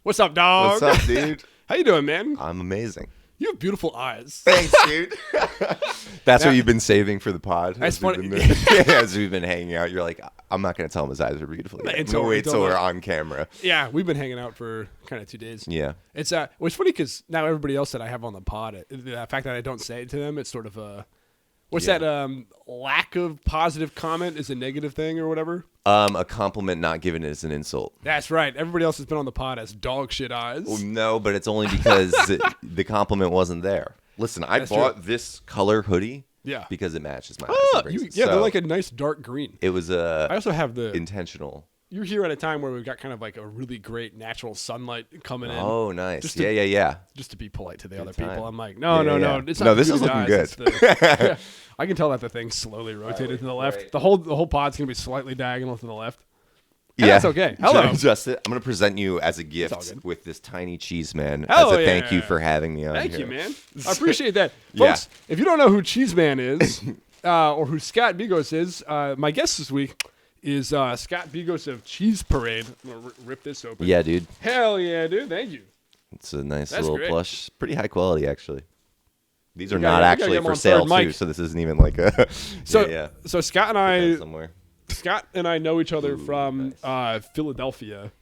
What's up, dog? What's up, dude? How you doing, man? I'm amazing. You have beautiful eyes. Thanks, dude. That's what you've been saving for the pod. That's funny. As we've been hanging out, you're like, I'm not going to tell him his eyes are beautiful yet. Until- Wait until till we're the- on camera. Yeah, we've been hanging out for kind of 2 days. Yeah. It's funny because now everybody else that I have on the pod, the fact that I don't say it to them, it's sort of a that lack of positive comment is a negative thing or whatever. A compliment not given is an insult. That's right. Everybody else has been on the pod has dog shit eyes. Well, no, but it's only because the compliment wasn't there. Listen, I bought this color hoodie because it matches my eyes. They're like a nice dark green. It was I also have the intentional. You're here at a time where we've got kind of like a really great natural sunlight coming in. Oh, nice. Yeah. Just to be polite to the other time. people. I'm like, no. It's not no, this the is looking eyes, good. I can tell that the thing's slowly rotated to the left. great. The whole pod's going to be slightly diagonal to the left. And Yeah, that's okay. Hello. Just it. I'm going to present you as a all gift good. with this tiny cheese man Hell as a yeah. thank you for having me on Thank here. you, man. I appreciate that. Yeah. Folks, if you don't know who Cheese Man is or who Scott Bigos is, my guest this week is Scott Bigos of CheeseParade. I'm going to rip this open. Yeah, dude. Hell yeah, dude. Thank you. It's a nice That's little great. plush. Pretty high quality, actually. These are We gotta- not we gotta actually get him for on sale, third mic. too, so this isn't even like a... So Scott and somewhere. I know each other from Philadelphia.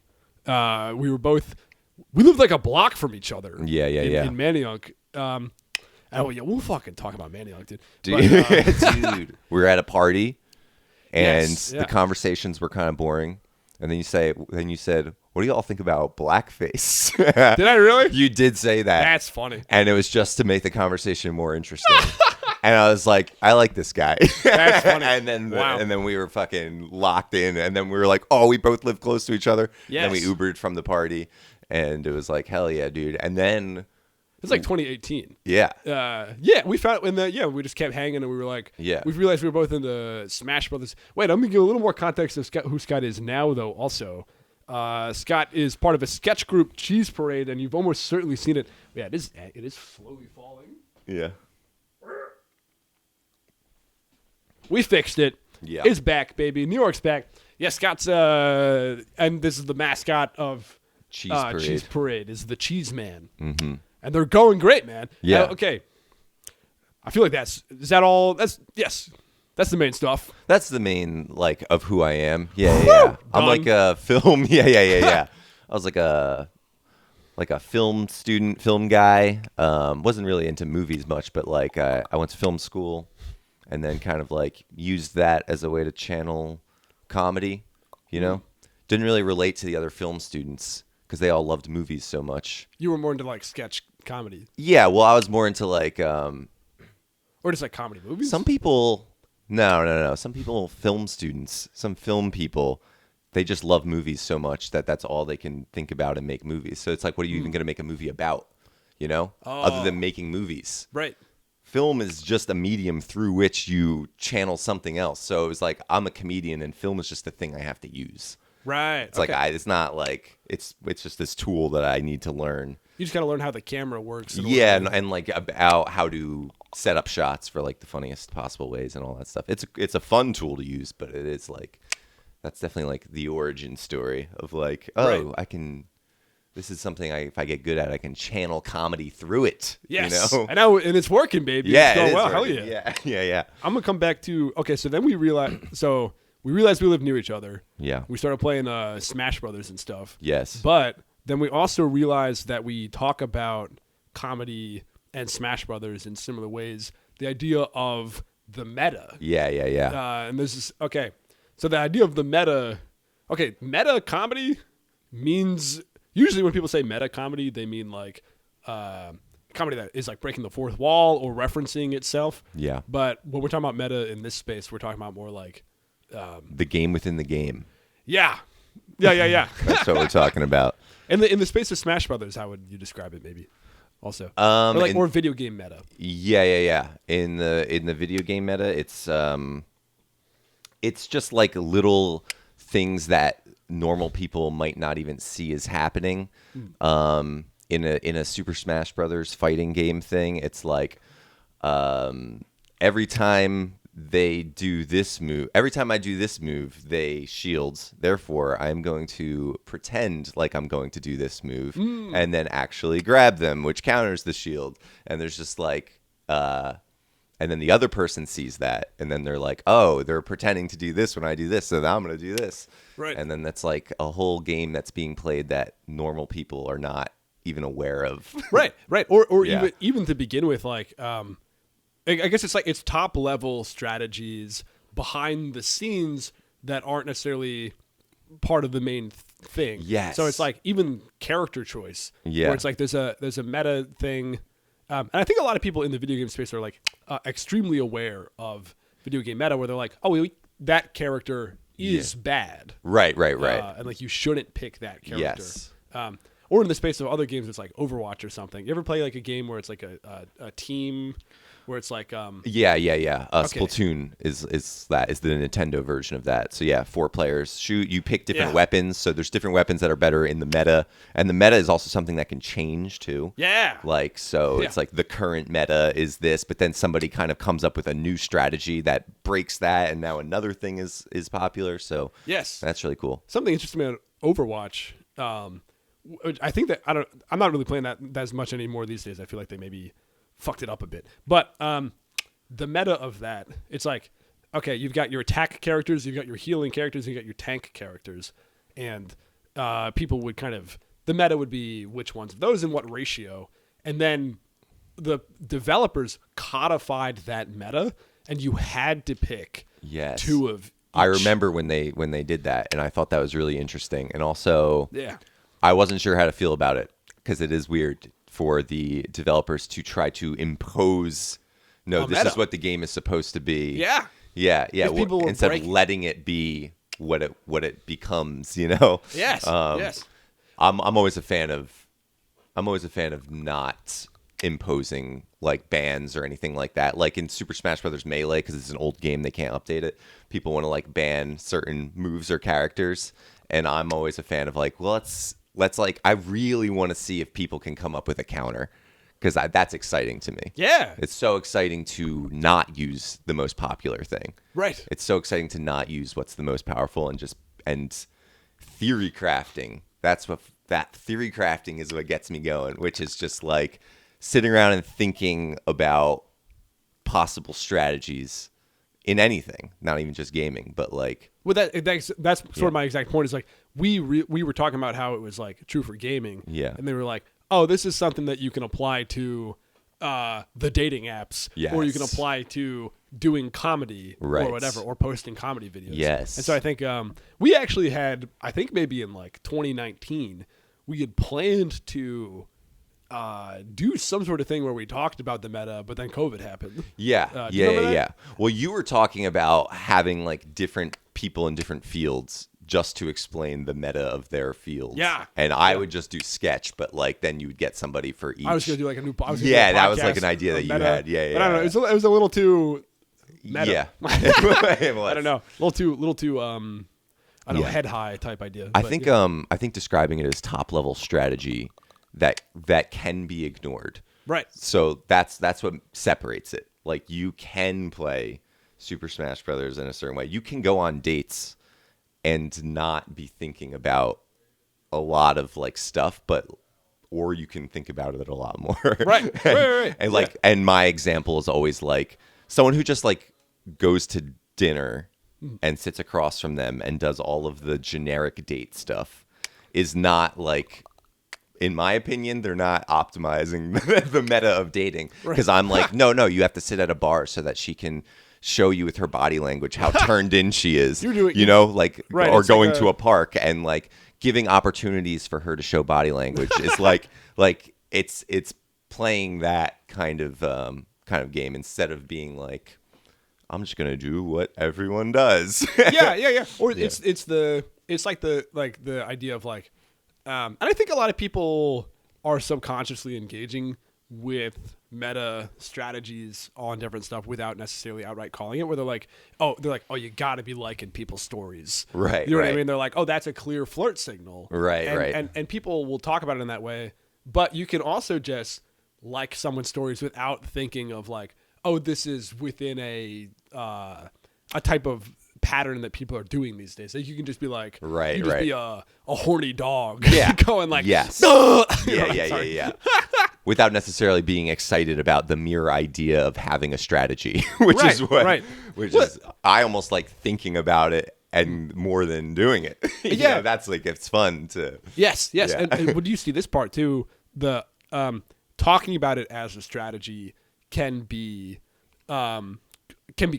We lived like a block from each other. Yeah. In Manayunk. We'll fucking talk about Manayunk, dude. Dude, But, dude. We were at a party, and Yes, yeah. the conversations were kind of boring. And then you said, what do y'all think about blackface? did I really? You did say that. That's funny. And it was just to make the conversation more interesting. And I was like, I like this guy. That's funny. and then Wow. and then we were fucking locked in. And then we were like, oh, we both live close to each other. Yes. And then we Ubered from the party. And it was like, hell yeah, dude. And then, It's like 2018. yeah. We found we just kept hanging and we were like, Yeah. we realized we were both into Smash Brothers. Wait, I'm gonna give a little more context of who Scott is now, though. Also, Scott is part of a sketch group, CheeseParade, and you've almost certainly seen it. Yeah, it is slowly falling. Yeah. We fixed it. Yeah. It's back, baby. New York's back. Yeah, Scott's and this is the mascot of CheeseParade is the Cheese Man. Mm-hmm. And they're going great, man. Yeah. Okay. I feel like is that all? That's the main stuff. That's the main, like, of who I am. Yeah. I'm Done. like a film. Yeah. I was like a film student, film guy. Wasn't really into movies much, but like I went to film school and then kind of like used that as a way to channel comedy, you know? Didn't really relate to the other film students because they all loved movies so much. You were more into like sketch comedy Yeah, well, I was more into like or just like comedy movies. some people. No. Some people, film students, some film people, they just love movies so much that that's all they can think about and make movies. So it's like, what are you even going to make a movie about, you know, other than making movies? Right. Film is just a medium through which you channel something else. So it was like, I'm a comedian and film is just the thing I have to use. Right. It's like, it's not like, it's just this tool that I need to learn. You just got to learn how the camera works. Yeah, and like about how to set up shots for like the funniest possible ways and all that stuff. It's a fun tool to use, but it is like, that's definitely like the origin story of like, Right. this is something if I get good at, I can channel comedy through it. Yes. You know? I know, and it's working, baby. Yeah, It's going it is well. Hell working. yeah. Yeah. I'm gonna come back to so then we realized we lived near each other. Yeah. We started playing Smash Brothers and stuff. Yes. But then we also realized that we talk about comedy and Smash Brothers in similar ways. The idea of the meta. Yeah. And this is so the idea of the meta. Meta comedy means usually when people say meta comedy, they mean like comedy that is like breaking the fourth wall or referencing itself. Yeah. But when we're talking about meta in this space, we're talking about more like The game within the game. Yeah. That's what we're talking about. In the space of Smash Brothers, how would you describe it? Maybe also, or like more video game meta. Yeah. In the video game meta, it's just like little things that normal people might not even see as happening. In a Super Smash Brothers fighting game thing, it's like every time they do this move. Every time I do this move, they shields. Therefore, I'm going to pretend like I'm going to do this move and then actually grab them, which counters the shield. And there's just like, and then the other person sees that, and then they're like, oh, they're pretending to do this when I do this, so now I'm going to do this. Right. And then that's like a whole game that's being played that normal people are not even aware of. Right. Or Yeah. even to begin with, like, I guess it's like it's top level strategies behind the scenes that aren't necessarily part of the main thing. Yes. So it's like even character choice. Yeah. Where it's like there's a meta thing, and I think a lot of people in the video game space are like extremely aware of video game meta, where they're like, oh, that character is bad. Right. And like you shouldn't pick that character. Yes. Or in the space of other games, it's like Overwatch or something. You ever play like a game where it's like a team, where it's like Yeah. Splatoon is the Nintendo version of that. So yeah, 4 players shoot. You pick different weapons. So there's different weapons that are better in the meta, and the meta is also something that can change too. Yeah. Like so, it's like the current meta is this, but then somebody kind of comes up with a new strategy that breaks that, and now another thing is popular. So Yes. that's really cool. Something interesting about Overwatch. I think that I'm not really playing that as much anymore these days. I feel like they maybe fucked it up a bit. But the meta of that, it's like, okay, you've got your attack characters, you've got your healing characters, you've got your tank characters, and people would kind of, the meta would be which ones of those and what ratio, and then the developers codified that meta, and you had to pick Yes. 2 of each. I remember when they did that, and I thought that was really interesting. And also, Yeah. I wasn't sure how to feel about it because it is weird for the developers to try to impose, no, this meta. is what the game is supposed to be. Yeah. Yeah. If people were Instead of breaking- letting it be what it becomes, you know. Yes. Yes. I'm always a fan of not imposing like bans or anything like that. Like in Super Smash Brothers Melee, because it's an old game, they can't update it. People want to like ban certain moves or characters, and I'm always a fan of like, well, let's like, I really want to see if people can come up with a counter, because that's exciting to me. Yeah. It's so exciting to not use the most popular thing. Right. It's so exciting to not use what's the most powerful and theory crafting. That theory crafting is what gets me going, which is just like sitting around and thinking about possible strategies in anything, not even just gaming, but like. Well, that's sort of my exact point. Is like we were talking about how it was like true for gaming. Yeah. And they were like, oh, this is something that you can apply to the dating apps, or you can Yes. apply to doing comedy Right. or whatever, or posting comedy videos. Yes. And so I think we actually had, I think maybe in like 2019, we had planned to do some sort of thing where we talked about the meta, but then COVID happened. Yeah, do you remember that? yeah. Well, you were talking about having like different people in different fields just to explain the meta of their field. Yeah. And I would just do sketch, but like then you would get somebody for each. I was gonna do like a new. Yeah, that was like an idea that you meta, had. Yeah, But I don't know. It was a little too meta. Yeah. I don't know. A little too. I don't know, Yeah. head high type idea. I But, think yeah. I think describing it as top level strategy that can be ignored. Right. So that's what separates it. Like you can play Super Smash Brothers in a certain way. You can go on dates and not be thinking about a lot of like stuff, or you can think about it a lot more. Right. Right. And like, and my example is always like someone who just like goes to dinner and sits across from them and does all of the generic date stuff is not like, in my opinion, they're not optimizing the meta of dating, because I'm like, no, you have to sit at a bar so that she can show you with her body language how turned in she is. You're doing- like, Right, or it's going like to a park and like giving opportunities for her to show body language is like it's playing that kind of game instead of being like, I'm just gonna do what everyone does. yeah. Or Yeah. it's like the idea of like, and I think a lot of people are subconsciously engaging with meta strategies on different stuff without necessarily outright calling it, where they're like, oh, you got to be liking people's stories. Right, You know what I right. mean? They're like, oh, that's a clear flirt signal. Right, and, right. And people will talk about it in that way, but you can also just like someone's stories without thinking of like, oh, this is within a type of pattern that people are doing these days. Like you can just be like, Right, you just right. be a horny dog, Yeah. going like, Yes. "Ugh!" Yeah. Without necessarily being excited about the mere idea of having a strategy, which Right, is what, right. which Well- is, I almost like thinking about it and more than doing it. You Yeah. know, that's like, it's fun to. Yes. Yeah. And when you see this part too, the talking about it as a strategy can be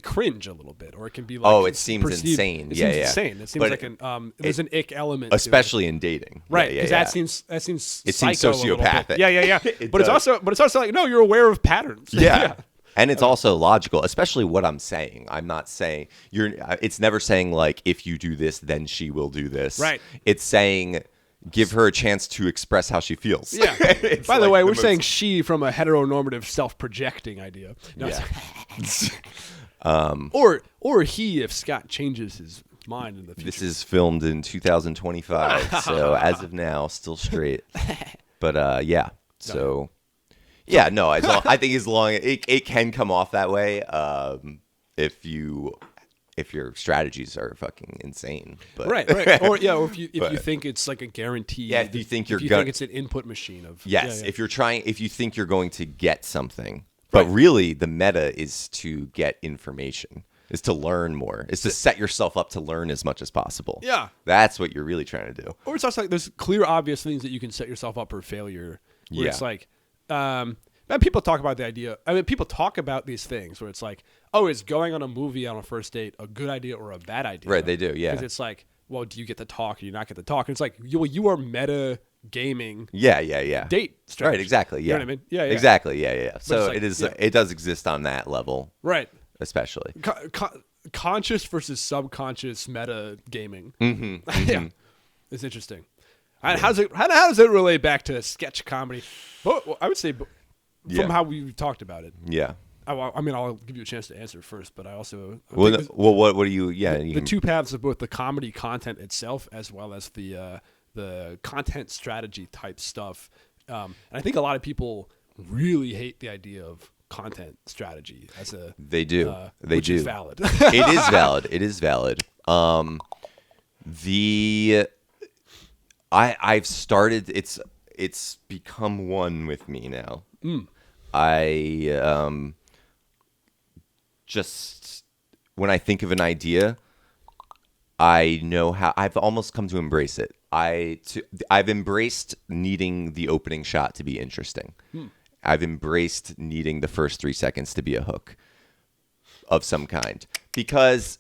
cringe a little bit, or it can be like, Oh, it seems insane. It Yeah, seems yeah. insane. It seems But like there's an ick element, to it. Especially in dating. Right, Yeah, because yeah, that seems It seems psycho a little bit. sociopathic. Yeah. It But it's does. also like, no, you're aware of patterns. Yeah. And it's also logical, especially what I'm saying. I'm not saying it's never saying like, if you do this, then she will do this. Right. It's saying, give her a chance to express how she feels. Yeah. It's By the like way, we're most- saying she from a heteronormative self-projecting idea. No, Yeah. or he if Scott changes his mind in the future. This is filmed in 2025, so as of now, still straight. But yeah, so yeah, no, I think as long it can come off that way if your strategies are fucking insane. But right. Or if you think it's like a guarantee. Yeah, if you think if you think it's an input machine of yes, yeah. if you think you're going to get something, but really the meta is to get information, is to learn more, is to set yourself up to learn as much as possible. Yeah. That's what you're really trying to do. Or it's also like there's clear, obvious things that you can set yourself up for failure. Where Yeah. it's like, and people talk about the idea. I mean, people talk about these things where it's like, oh, is going on a movie on a first date a good idea or a bad idea? Right, they do, yeah. Because it's like, well, do you get to talk or do you not get to talk? And it's like, you are meta gaming Yeah. date strategy. Right, exactly. Yeah. You know what I mean? Yeah. Exactly. Yeah. So like, it is. yeah. It does exist on that level, Right. especially. Conscious versus subconscious meta gaming. Mm-hmm. Yeah. It's interesting. And how does it relate back to sketch comedy? Well, I would say from Yeah. how we talked about it. Yeah. I mean, I'll give you a chance to answer first, but I also Well, think what do you? Yeah. You the can, two paths of both the comedy content itself as well as the content strategy type stuff. And I think a lot of people really hate the idea of content strategy as a they do. They which do. is valid. It is valid. It is valid. I've started. It's become one with me now. I just when I think of an idea, I know how I've almost come to embrace it. I've embraced needing the opening shot to be interesting. I've embraced needing the first 3 seconds to be a hook of some kind, because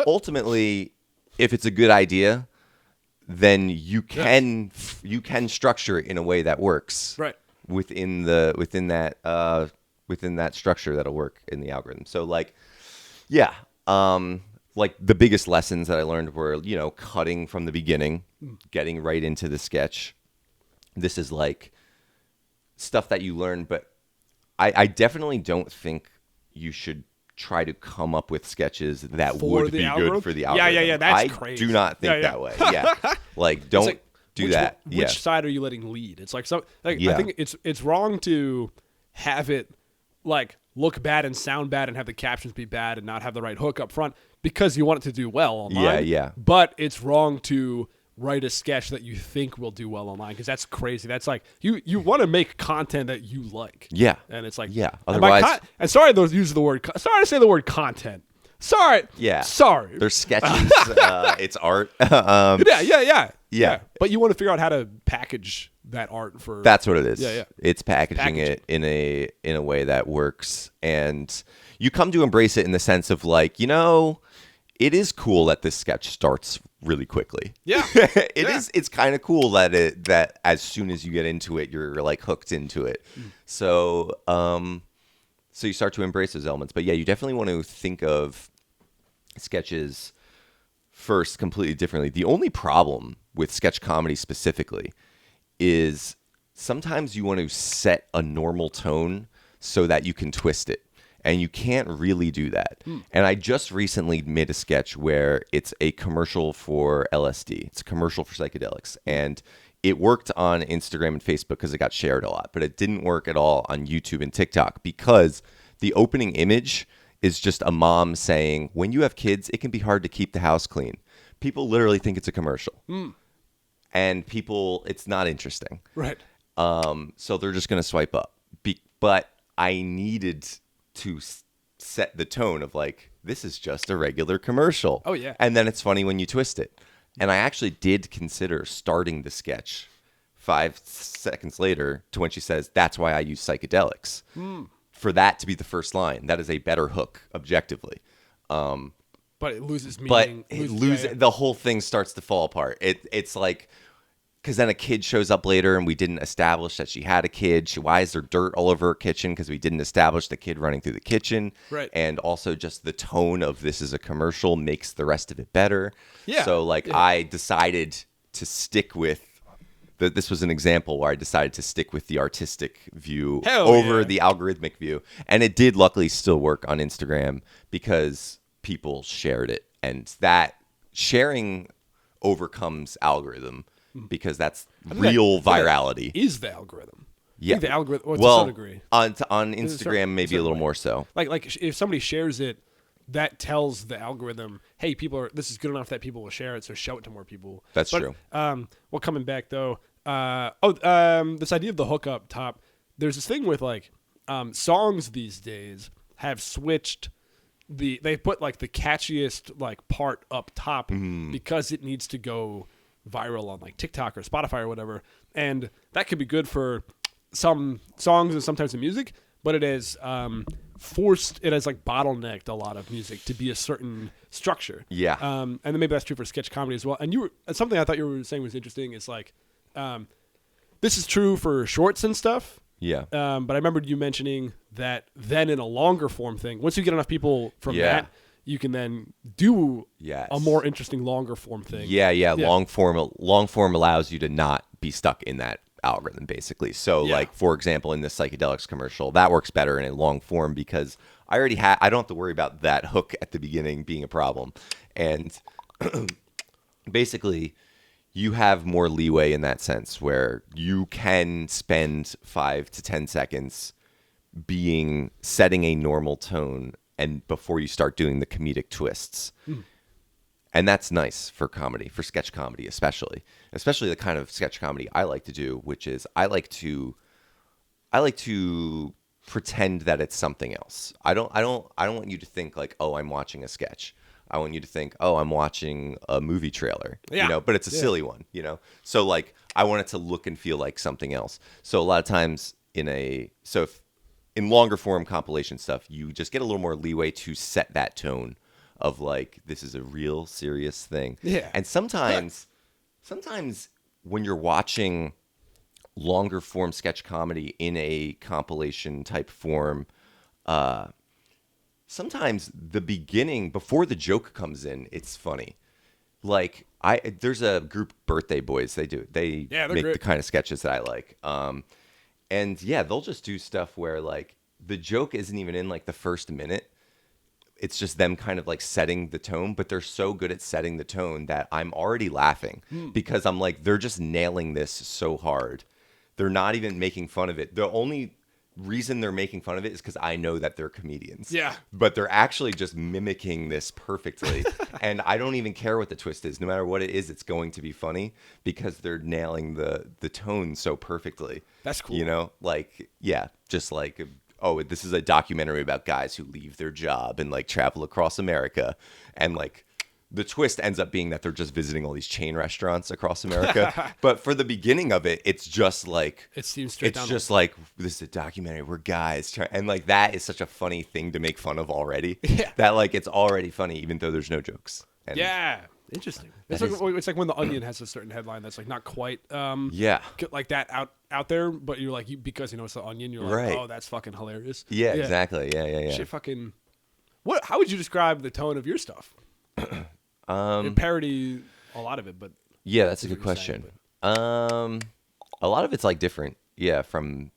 ultimately, if it's a good idea, then you can structure it in a way that works. Right. Within that structure that'll work in the algorithm. So like the biggest lessons that I learned were, cutting from the beginning, getting right into the sketch. This is like stuff that you learn, but I definitely don't think you should try to come up with sketches that For would the be algorithm? good for the Yeah, algorithm. that's I crazy. do not think Yeah. that way. Yeah. Like, don't It's like, do that. Which side are you letting lead? It's like I Yeah. think it's wrong to have it like look bad and sound bad and have the captions be bad and not have the right hook up front because you want it to do well online. Yeah. But it's wrong to write a sketch that you think will do well online because that's crazy. That's like you want to make content that you like. Yeah. And it's like Yeah. and by Otherwise, and sorry to use the word. Sorry to say the word content. Sorry. Yeah. Sorry. there's sketches. It's art. Yeah. But you want to figure out how to package that art for. That's what it is. Yeah. It's packaging it in a way that works, and you come to embrace it in the sense of like, it is cool that this sketch starts really quickly. Yeah. It is. It's kind of cool that as soon as you get into it, you're like hooked into it. So you start to embrace those elements. But yeah, you definitely want to think of sketches first completely differently. The only problem with sketch comedy specifically is sometimes you want to set a normal tone so that you can twist it. And you can't really do that. And I just recently made a sketch where it's a commercial for LSD. It's a commercial for psychedelics. And it worked on Instagram and Facebook because it got shared a lot. But it didn't work at all on YouTube and TikTok because the opening image is just a mom saying, when you have kids, it can be hard to keep the house clean. People literally think it's a commercial. And it's not interesting. Right. So they're just going to swipe up. But I needed to set the tone of like, this is just a regular commercial. Oh, yeah. And then it's funny when you twist it. And I actually did consider starting the sketch 5 seconds later to when she says, that's why I use psychedelics. For that to be the first line. That is a better hook, objectively. But it loses meaning. The whole thing starts to fall apart. It's like, because then a kid shows up later and we didn't establish that she had a kid. Why is there dirt all over her kitchen? Because we didn't establish the kid running through the kitchen. Right. And also just the tone of this is a commercial makes the rest of it better. Yeah. So I decided to stick with, this was an example where I decided to stick with the artistic view over the algorithmic view. And it did luckily still work on Instagram because people shared it. And that sharing overcomes algorithm. Because that's real virality. Is the algorithm? Yeah. I think the algorithm. Well, to some degree. on Instagram, maybe a little more so. Like if somebody shares it, that tells the algorithm, hey, this is good enough that people will share it, so show it to more people. That's true. Well, coming back though, this idea of the hook up top. There's this thing with like songs these days have switched. They put like the catchiest like part up top because it needs to go viral on like TikTok or Spotify or whatever, and that could be good for some songs and sometimes the music, but it has like bottlenecked a lot of music to be a certain structure. Yeah. And then maybe that's true for sketch comedy as well. And something I thought you were saying was interesting is like, this is true for shorts and stuff. Yeah. But I remembered you mentioning that then in a longer form thing, once you get enough people from that, you can then do a more interesting longer form thing. Yeah. Long form allows you to not be stuck in that algorithm, basically. So, like, for example, in the psychedelics commercial, that works better in a long form because I don't have to worry about that hook at the beginning being a problem. And basically, you have more leeway in that sense where you can spend 5 to 10 seconds setting a normal tone and before you start doing the comedic twists. And that's nice for comedy, for sketch comedy especially the kind of sketch comedy I like to do, which is I like to pretend that it's something else. I don't want you to think like, oh, I'm watching a sketch. I want you to think, oh, I'm watching a movie trailer, but it's a silly one, So like, I want it to look and feel like something else. So a lot of times if in longer form compilation stuff, you just get a little more leeway to set that tone of like, this is a real serious thing. Yeah. And sometimes when you're watching longer form sketch comedy in a compilation type form, sometimes the beginning before the joke comes in, it's funny. Like there's a group, Birthday Boys. They make great. the kind of sketches that I like. And they'll just do stuff where like the joke isn't even in like the first minute. It's just them kind of like setting the tone, but they're so good at setting the tone that I'm already laughing because I'm like, they're just nailing this so hard. They're not even making fun of it. The only reason they're making fun of it is because I know that they're comedians. Yeah. But they're actually just mimicking this perfectly. And I don't even care what the twist is. No matter what it is, it's going to be funny because they're nailing the tone so perfectly. That's cool. Just like, oh, this is a documentary about guys who leave their job and like travel across America. And like the twist ends up being that they're just visiting all these chain restaurants across America. But for the beginning of it, it's just like, it seems straight down. It's just like, this is a documentary. We're guys. And like, that is such a funny thing to make fun of already. Yeah. That like, it's already funny, even though there's no jokes. And interesting. It's like when The Onion has a certain headline that's like not quite like that out there, but you're like, because it's The Onion, you're like, right. Oh, that's fucking hilarious. Yeah, exactly. Yeah. Shit, fucking. How would you describe the tone of your stuff? You parody a lot of it, but that's a good question. A lot of it's like different. Yeah,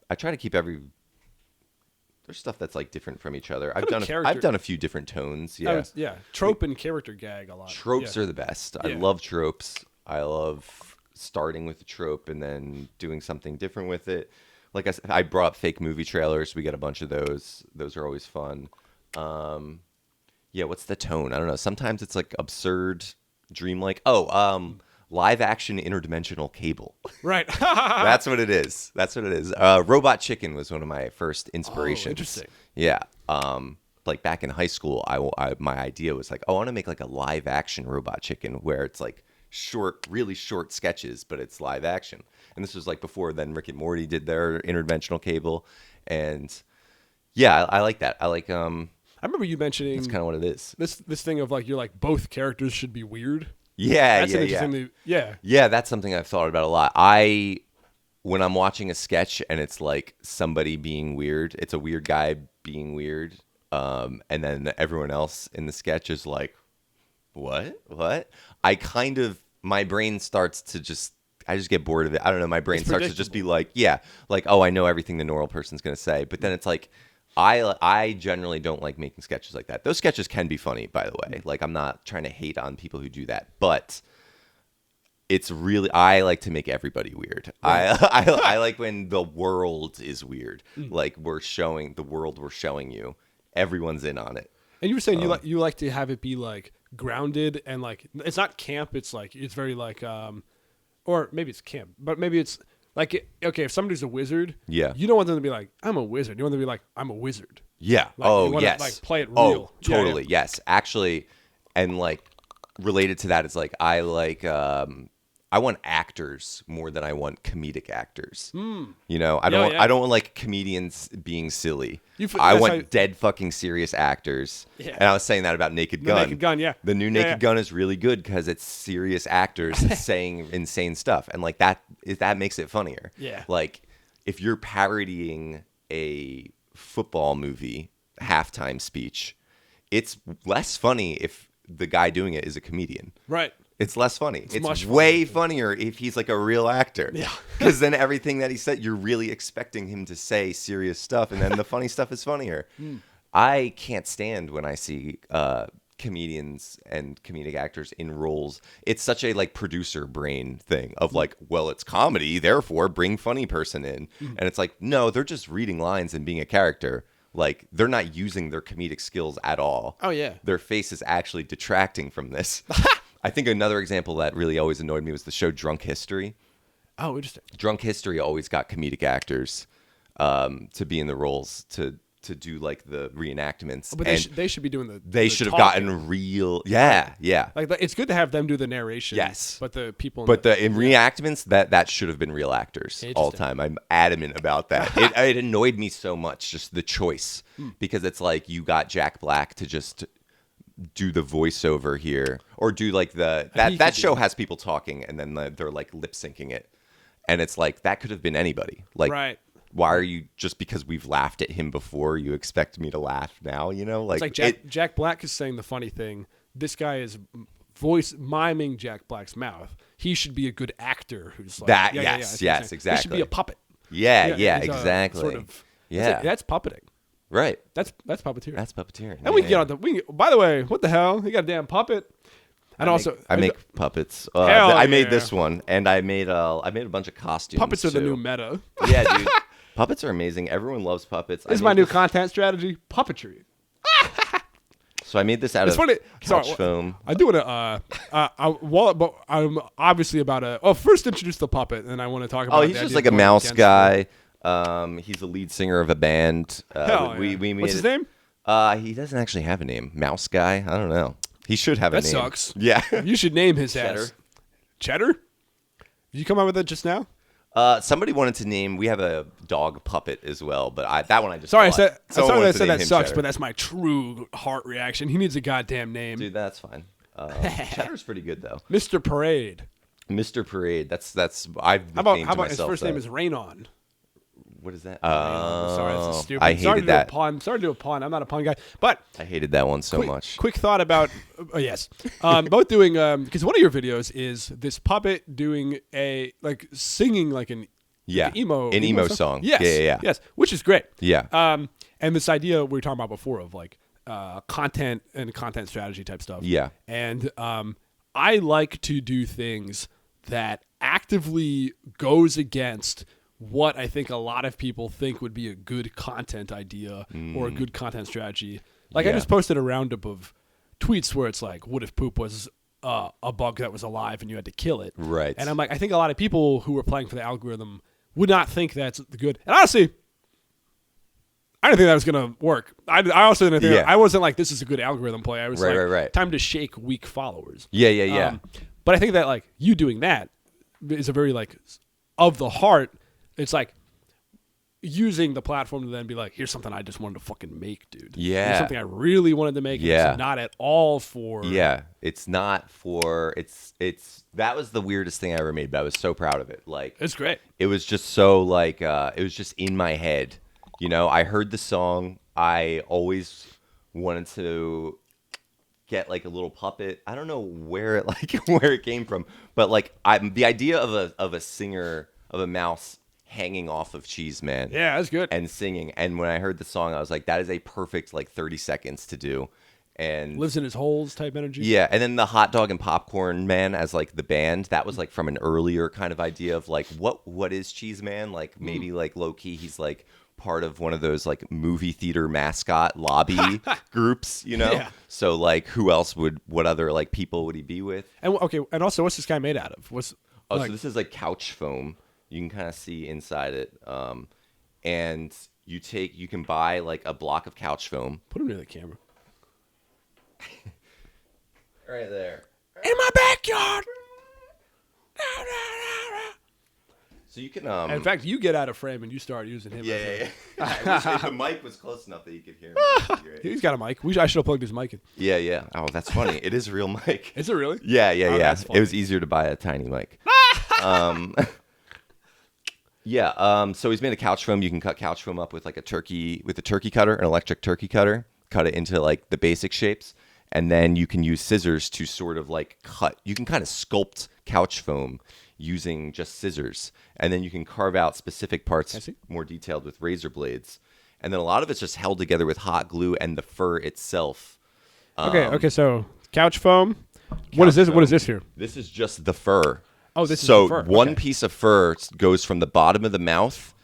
I try to keep there's stuff that's like different from each other. I've done a few different tones. Yeah. Trope and character gag a lot. Tropes are the best. I love tropes. I love starting with a trope and then doing something different with it. like I brought up fake movie trailers. We get a bunch of those. Those are always fun. Yeah, what's the tone? I don't know. Sometimes it's like absurd, dreamlike. Live action interdimensional cable. Right. That's what it is. That's what it is. Robot Chicken was one of my first inspirations. Oh, interesting. Yeah. Like back in high school, my idea was like, I want to make like a live action Robot Chicken where it's like really short sketches, but it's live action. And this was like before then Rick and Morty did their interdimensional cable. And yeah, I like that. I like I remember you mentioning that's kind of what it is. This thing of like you're like both characters should be weird. Yeah, That's yeah, an yeah. interesting. Yeah. Yeah, that's something I've thought about a lot. When I'm watching a sketch and it's like somebody being weird, it's a weird guy being weird, and then everyone else in the sketch is like, what? My brain starts to I just get bored of it. I don't know. My brain starts to just be like, yeah, like, oh, I know everything the normal person's going to say. But then it's like, I generally don't like making sketches like that. Those sketches can be funny, by the way. Like, I'm not trying to hate on people who do that. But it's really, I like to make everybody weird. Right. I like when the world is weird. Like, the world we're showing you, everyone's in on it. And you were saying you like to have it be like grounded and like it's not camp. It's like it's very like or maybe it's camp, but maybe it's like okay, if somebody's a wizard, yeah, you don't want them to be like I'm a wizard. You want them to be like I'm a wizard. Yeah. Like, yes. To, like play it real. Oh, totally. Yeah. Yes. Actually, and like related to that is like I want actors more than I want comedic actors. You know, I don't want like comedians being silly. I want dead fucking serious actors. Yeah. And I was saying that about Naked Gun. Naked Gun, yeah. The new Naked Gun is really good because it's serious actors saying insane stuff, and like that makes it funnier. Yeah. Like if you're parodying a football movie halftime speech, it's less funny if the guy doing it is a comedian. Right. It's less funny. It's much way funnier if he's like a real actor. Yeah. Because then everything that he said, you're really expecting him to say serious stuff, and then the funny stuff is funnier. I can't stand when I see comedians and comedic actors in roles. It's such a like producer brain thing of like, well, it's comedy, therefore bring funny person in. And it's like, no, they're just reading lines and being a character. Like they're not using their comedic skills at all. Oh yeah. Their face is actually detracting from this. I think another example that really always annoyed me was the show Drunk History. Oh, interesting. Drunk History always got comedic actors to be in the roles to do like the reenactments. Oh, but they should be doing the. They should have gotten real. Yeah, yeah. Like it's good to have them do the narration. Yes, but the people. In reenactments, that should have been real actors all the time. I'm adamant about that. It annoyed me so much, just the choice, because it's like you got Jack Black to just do the voiceover here, or do like that show has people talking and then they're like lip syncing it, and it's like that could have been anybody. Like, right. Why are you, just because we've laughed at him before, you expect me to laugh now? You know, like it's like Jack Black is saying the funny thing. This guy is miming Jack Black's mouth. He should be a good actor who's like that. Yes, exactly. He should be a puppet. Yeah, exactly. Sort of. Yeah, that's puppeting. Right. That's puppeteering. That's puppeteering. And we can get on the. By the way, what the hell? You got a damn puppet. And I make puppets. Hell I made this one, and I made a bunch of costumes. Puppets are too. the new meta. Yeah, dude. Puppets are amazing. Everyone loves puppets. This is my new content strategy: puppetry. So I made this out of couch foam. I do it. But I'm obviously about to. Oh, first introduce the puppet, and I want to talk about. Oh, he's just like a mouse guy. He's the lead singer of a band. We made What's his name? He doesn't actually have a name. Mouse guy. I don't know. He should have a name. That sucks. Yeah. You should name his ass. Cheddar? Did you come up with it just now? Somebody wanted to name. We have a dog puppet as well, but that one I just. Sorry, I said that sucks, Cheddar. but that's my true heart reaction. He needs a goddamn name. Dude, that's fine. Cheddar's pretty good though. Mr. Parade. Mr. Parade. That's I've how about his first name is Rain On? What is that? Sorry, that's stupid. I hated that. Sorry to do a pun. I'm not a pun guy, but I hated that one so much. Quick thought about yes, both doing because one of your videos is this puppet doing singing like an emo song. Yes, yes, which is great. Yeah. And this idea we were talking about before of like content and content strategy type stuff. Yeah. And I like to do things that actively goes against what I think a lot of people think would be a good content idea or a good content strategy. Like I just posted a roundup of tweets where it's like, what if poop was a bug that was alive and you had to kill it? Right. And I'm like, I think a lot of people who were playing for the algorithm would not think that's good. And honestly, I didn't think that was going to work. I also didn't think I wasn't like, this is a good algorithm play. I was time to shake weak followers. Yeah. But I think that like you doing that is a very like of the heart. It's like using the platform to then be like, here's something I just wanted to fucking make, dude. Yeah. Here's something I really wanted to make. Yeah. It's not at all for. Yeah. It's not for. It's that was the weirdest thing I ever made, but I was so proud of it. Like it's great. It was just so like it was just in my head. You know, I heard the song. I always wanted to get like a little puppet. I don't know where it came from, but like the idea of a singer of a mouse hanging off of Cheese Man. Yeah, that's good. And singing. And when I heard the song, I was like, that is a perfect like 30 seconds to do. And lives in his holes type energy. Yeah, and then the hot dog and popcorn man as like the band, that was like from an earlier kind of idea of like what is Cheese Man? Like maybe like low key he's like part of one of those like movie theater mascot lobby groups, you know? Yeah. So like what other like people would he be with? And okay, and also what's this guy made out of? So this is like couch foam. You can kind of see inside it. And you can buy like a block of couch foam. Put him near the camera. Right there. In my backyard. So you can in fact, you get out of frame and you start using him. Yeah. If the mic was close enough that you could hear me. He's got a mic. I should have plugged his mic in. Yeah. Oh, that's funny. It is a real mic. Is it really? Yeah. That's funny. It was easier to buy a tiny mic. So he's made a couch foam. You can cut couch foam up with like a turkey cutter, an electric turkey cutter. Cut it into like the basic shapes, and then you can use scissors to sort of like cut. You can kind of sculpt couch foam using just scissors, and then you can carve out specific parts more detailed with razor blades, and then a lot of it's just held together with hot glue and the fur itself. Okay. So couch foam. What is this? What is this here? This is just the fur. Oh, this is the fur. So one piece of fur goes from the bottom of the mouth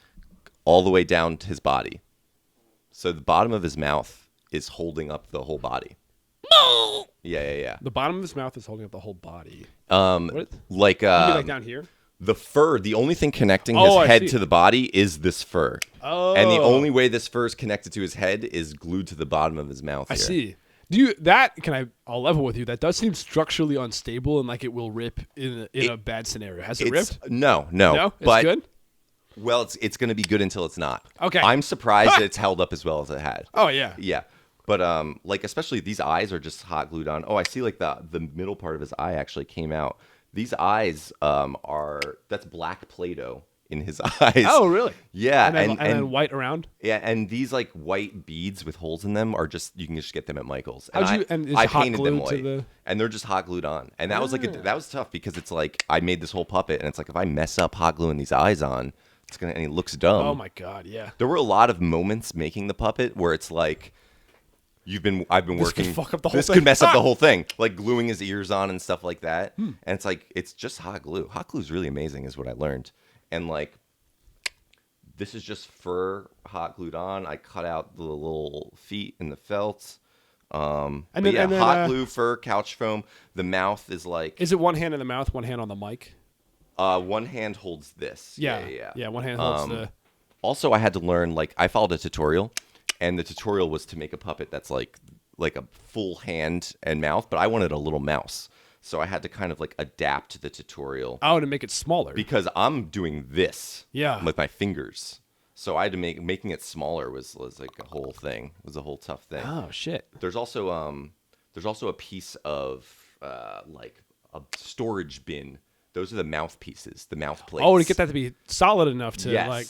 all the way down to his body. So the bottom of his mouth is holding up the whole body. Yeah. The bottom of his mouth is holding up the whole body. Like down here? The fur, the only thing connecting his head to the body is this fur. Oh. And the only way this fur is connected to his head is glued to the bottom of his mouth. I see. I'll level with you. That does seem structurally unstable and like it will rip in a bad scenario. Has it ripped? No. No? It's good? Well, it's going to be good until it's not. Okay. I'm surprised that it's held up as well as it had. Oh, yeah. Yeah. But like especially these eyes are just hot glued on. Oh, I see like the middle part of his eye actually came out. These eyes that's black Play-Doh in his eyes. Oh, really? Yeah. And then white around? Yeah, and these like white beads with holes in them are just you can just get them at Michael's. And I painted them white. And they're just hot glued on. And that was that was tough because it's like I made this whole puppet and it's like if I mess up hot gluing these eyes on, and it looks dumb. Oh my god, yeah. There were a lot of moments making the puppet where it's like I've been working. This could fuck up the whole this thing. could mess up the whole thing, like gluing his ears on and stuff like that. And it's like it's just hot glue. Hot glue is really amazing, is what I learned. And like this is just fur hot glued on. I cut out the little feet and the felt. Hot glue, fur, couch foam. The mouth is like. Is it one hand in the mouth, one hand on the mic? One hand holds this. Yeah. One hand holds the. Also, I had to learn. Like I followed a tutorial. And the tutorial was to make a puppet that's like a full hand and mouth, but I wanted a little mouse. So I had to kind of like adapt the tutorial. Oh, to make it smaller. Because I'm doing this with my fingers. So I had to making it smaller was like a whole thing. It was a whole tough thing. Oh, shit. There's also a piece of like a storage bin. Those are the mouthpieces, the mouth plates. Oh, to get that to be solid enough to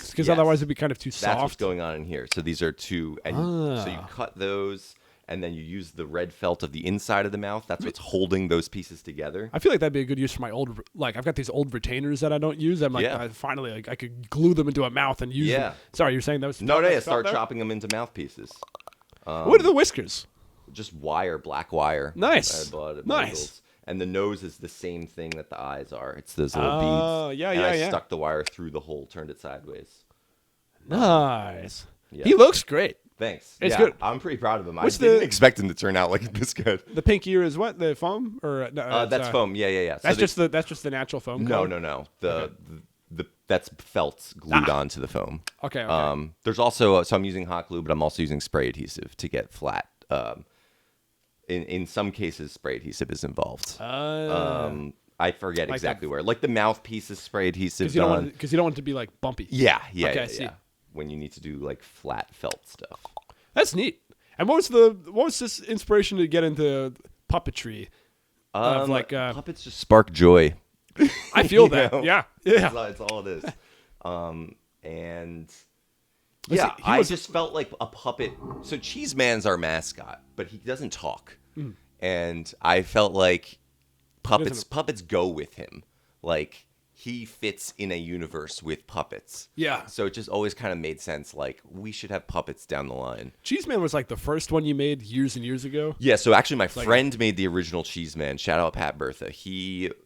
because otherwise it'd be kind of too soft. That's what's going on in here. So these are two, and so you cut those, and then you use the red felt of the inside of the mouth. That's what's holding those pieces together. I feel like that'd be a good use for my old, like I've got these old retainers that I don't use. I'm like, finally, like I could glue them into a mouth and use them. Sorry, you're saying those? No, start chopping them into mouthpieces. What are the whiskers? Just wire, black wire. Nice. I bought at nice. Bigos. and the nose is the same thing that the eyes are. It's those little beads. Oh, yeah, and yeah, I yeah. stuck the wire through the hole, turned it sideways. Nice. Yeah. He looks great. Thanks. It's yeah, good. I'm pretty proud of him. What's I didn't the- expect him to turn out like this good. The pink ear is what? The foam or no, That's foam. Yeah. That's just the natural foam. No. color? The that's felt glued onto the foam. Okay. There's also so I'm using hot glue, but I'm also using spray adhesive to get flat. In some cases, spray adhesive is involved. I forget Like exactly where. Like the mouthpiece is spray adhesive. Because you don't want it to be like bumpy. Yeah. Okay, I see. Yeah. When you need to do like flat felt stuff. That's neat. And what was this inspiration to get into puppetry? Puppets just spark joy. I feel You that. know? Yeah. That's all it is. And yeah, I just felt like a puppet. So Cheese Man's our mascot, but he doesn't talk. And I felt like puppets go with him. Like he fits in a universe with puppets. Yeah. So it just always kind of made sense. Like we should have puppets down the line. Cheese Man was like the first one you made years and years ago. Yeah, so actually my friend made the original Cheese Man. Shout out Pat Bertha.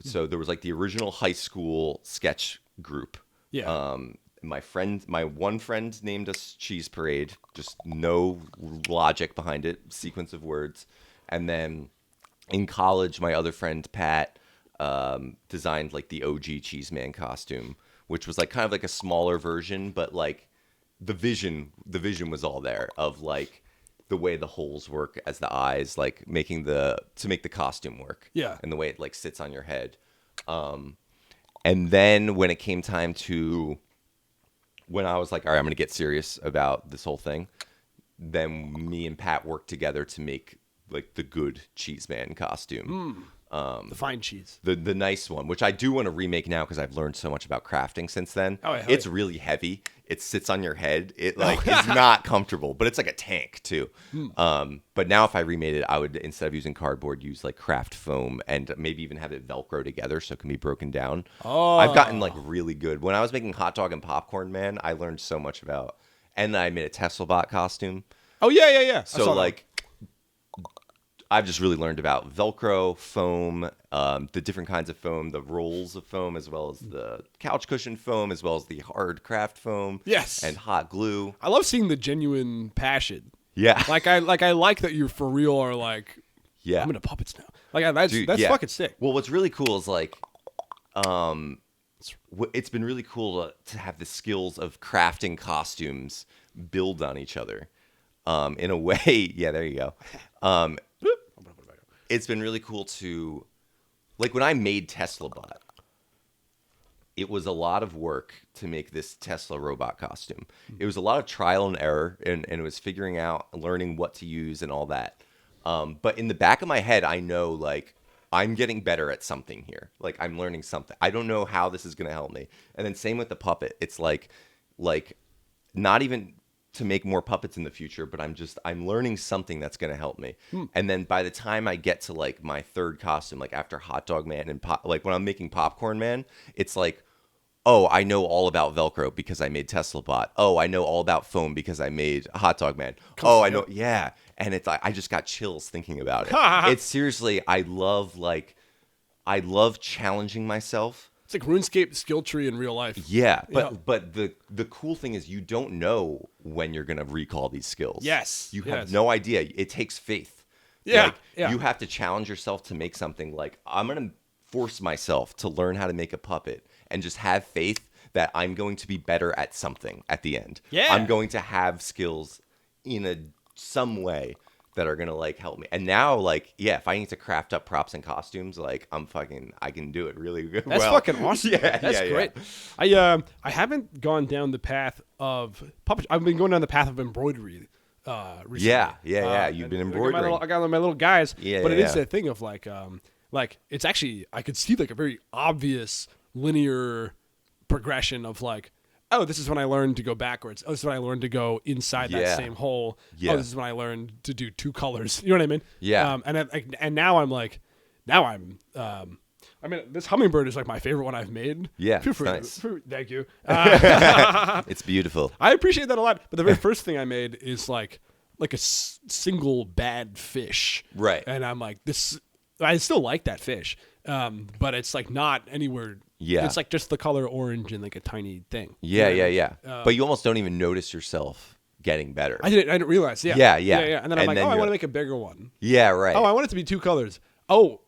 So there was like the original high school sketch group. Yeah. My one friend named us CheeseParade, just no logic behind it, sequence of words. And then in college, my other friend Pat designed like the OG Cheese Man costume, which was like kind of like a smaller version, but like the vision was all there of like the way the holes work as the eyes, like to make the costume work. Yeah. And the way it like sits on your head. And then when it came time when I was like, all right, I'm going to get serious about this whole thing, then me and Pat worked together to make like the good Cheese Man costume. The fine cheese. The nice one, which I do want to remake now because I've learned so much about crafting since then. Oh, yeah, it's really heavy. It sits on your head. It like is not comfortable, but it's like a tank too. But now if I remade it, I would, instead of using cardboard, use like craft foam and maybe even have it Velcro together so it can be broken down. Oh. I've gotten like really good. When I was making Hot Dog and Popcorn Man, I learned so much about, and I made a Tesla bot costume. Oh yeah. So like, I've just really learned about Velcro, foam, the different kinds of foam, the rolls of foam, as well as the couch cushion foam, as well as the hard craft foam. Yes. And hot glue. I love seeing the genuine passion. Yeah. I like that you for real are like, Yeah. I'm into puppets now. Like that's yeah. fucking sick. Well, what's really cool is like, it's been really cool to have the skills of crafting costumes build on each other, in a way. Yeah, there you go. It's been really cool to, like when I made Tesla Bot, it was a lot of work to make this Tesla robot costume. It was a lot of trial and error, and it was figuring out, learning what to use and all that. But in the back of my head, I know like I'm getting better at something here. Like I'm learning something. I don't know how this is going to help me. And then same with the puppet. It's like not even to make more puppets in the future, but I'm learning something that's going to help me. And then by the time I get to like my third costume, like after Hot Dog Man and like when I'm making Popcorn Man, it's like, oh, I know all about Velcro because I made Tesla Bot. Oh, I know all about foam because I made Hot Dog Man. Oh, I know. Yeah. And it's like, I just got chills thinking about it. It's seriously, I love challenging myself. It's like RuneScape skill tree in real life. Yeah, but the cool thing is you don't know when you're gonna recall these skills. Yes, you have no idea. It takes faith. Yeah, like, you have to challenge yourself to make something. Like I'm gonna force myself to learn how to make a puppet and just have faith that I'm going to be better at something at the end. Yeah, I'm going to have skills in some way that are gonna like help me. And now, like, yeah, if I need to craft up props and costumes, like I can do it really good. That's fucking awesome. Yeah, that's great. I haven't gone down the path of puppetry. I've been going down the path of embroidery. Recently. Yeah. You've been embroidering. I got my little guys. Yeah, but it is yeah. a thing of like it's actually I could see like a very obvious linear progression of like, oh, this is when I learned to go backwards. Oh, this is when I learned to go inside that same hole. Yeah. Oh, this is when I learned to do two colors. You know what I mean? Yeah. And now I'm like, I mean, this hummingbird is like my favorite one I've made. Yeah, it's nice. Thank you. It's beautiful. I appreciate that a lot. But the very first thing I made is like a single bad fish. Right. And I'm like, this I still like that fish, but it's like not anywhere. Yeah. It's like just the color orange and like a tiny thing. Yeah, You know what I yeah, mean? yeah. But you almost don't even notice yourself getting better. I didn't realize. Yeah. Yeah, yeah. And then I'm like, then oh, I you're- want to make a bigger one. Yeah, right. Oh, I want it to be 2 colors. Oh,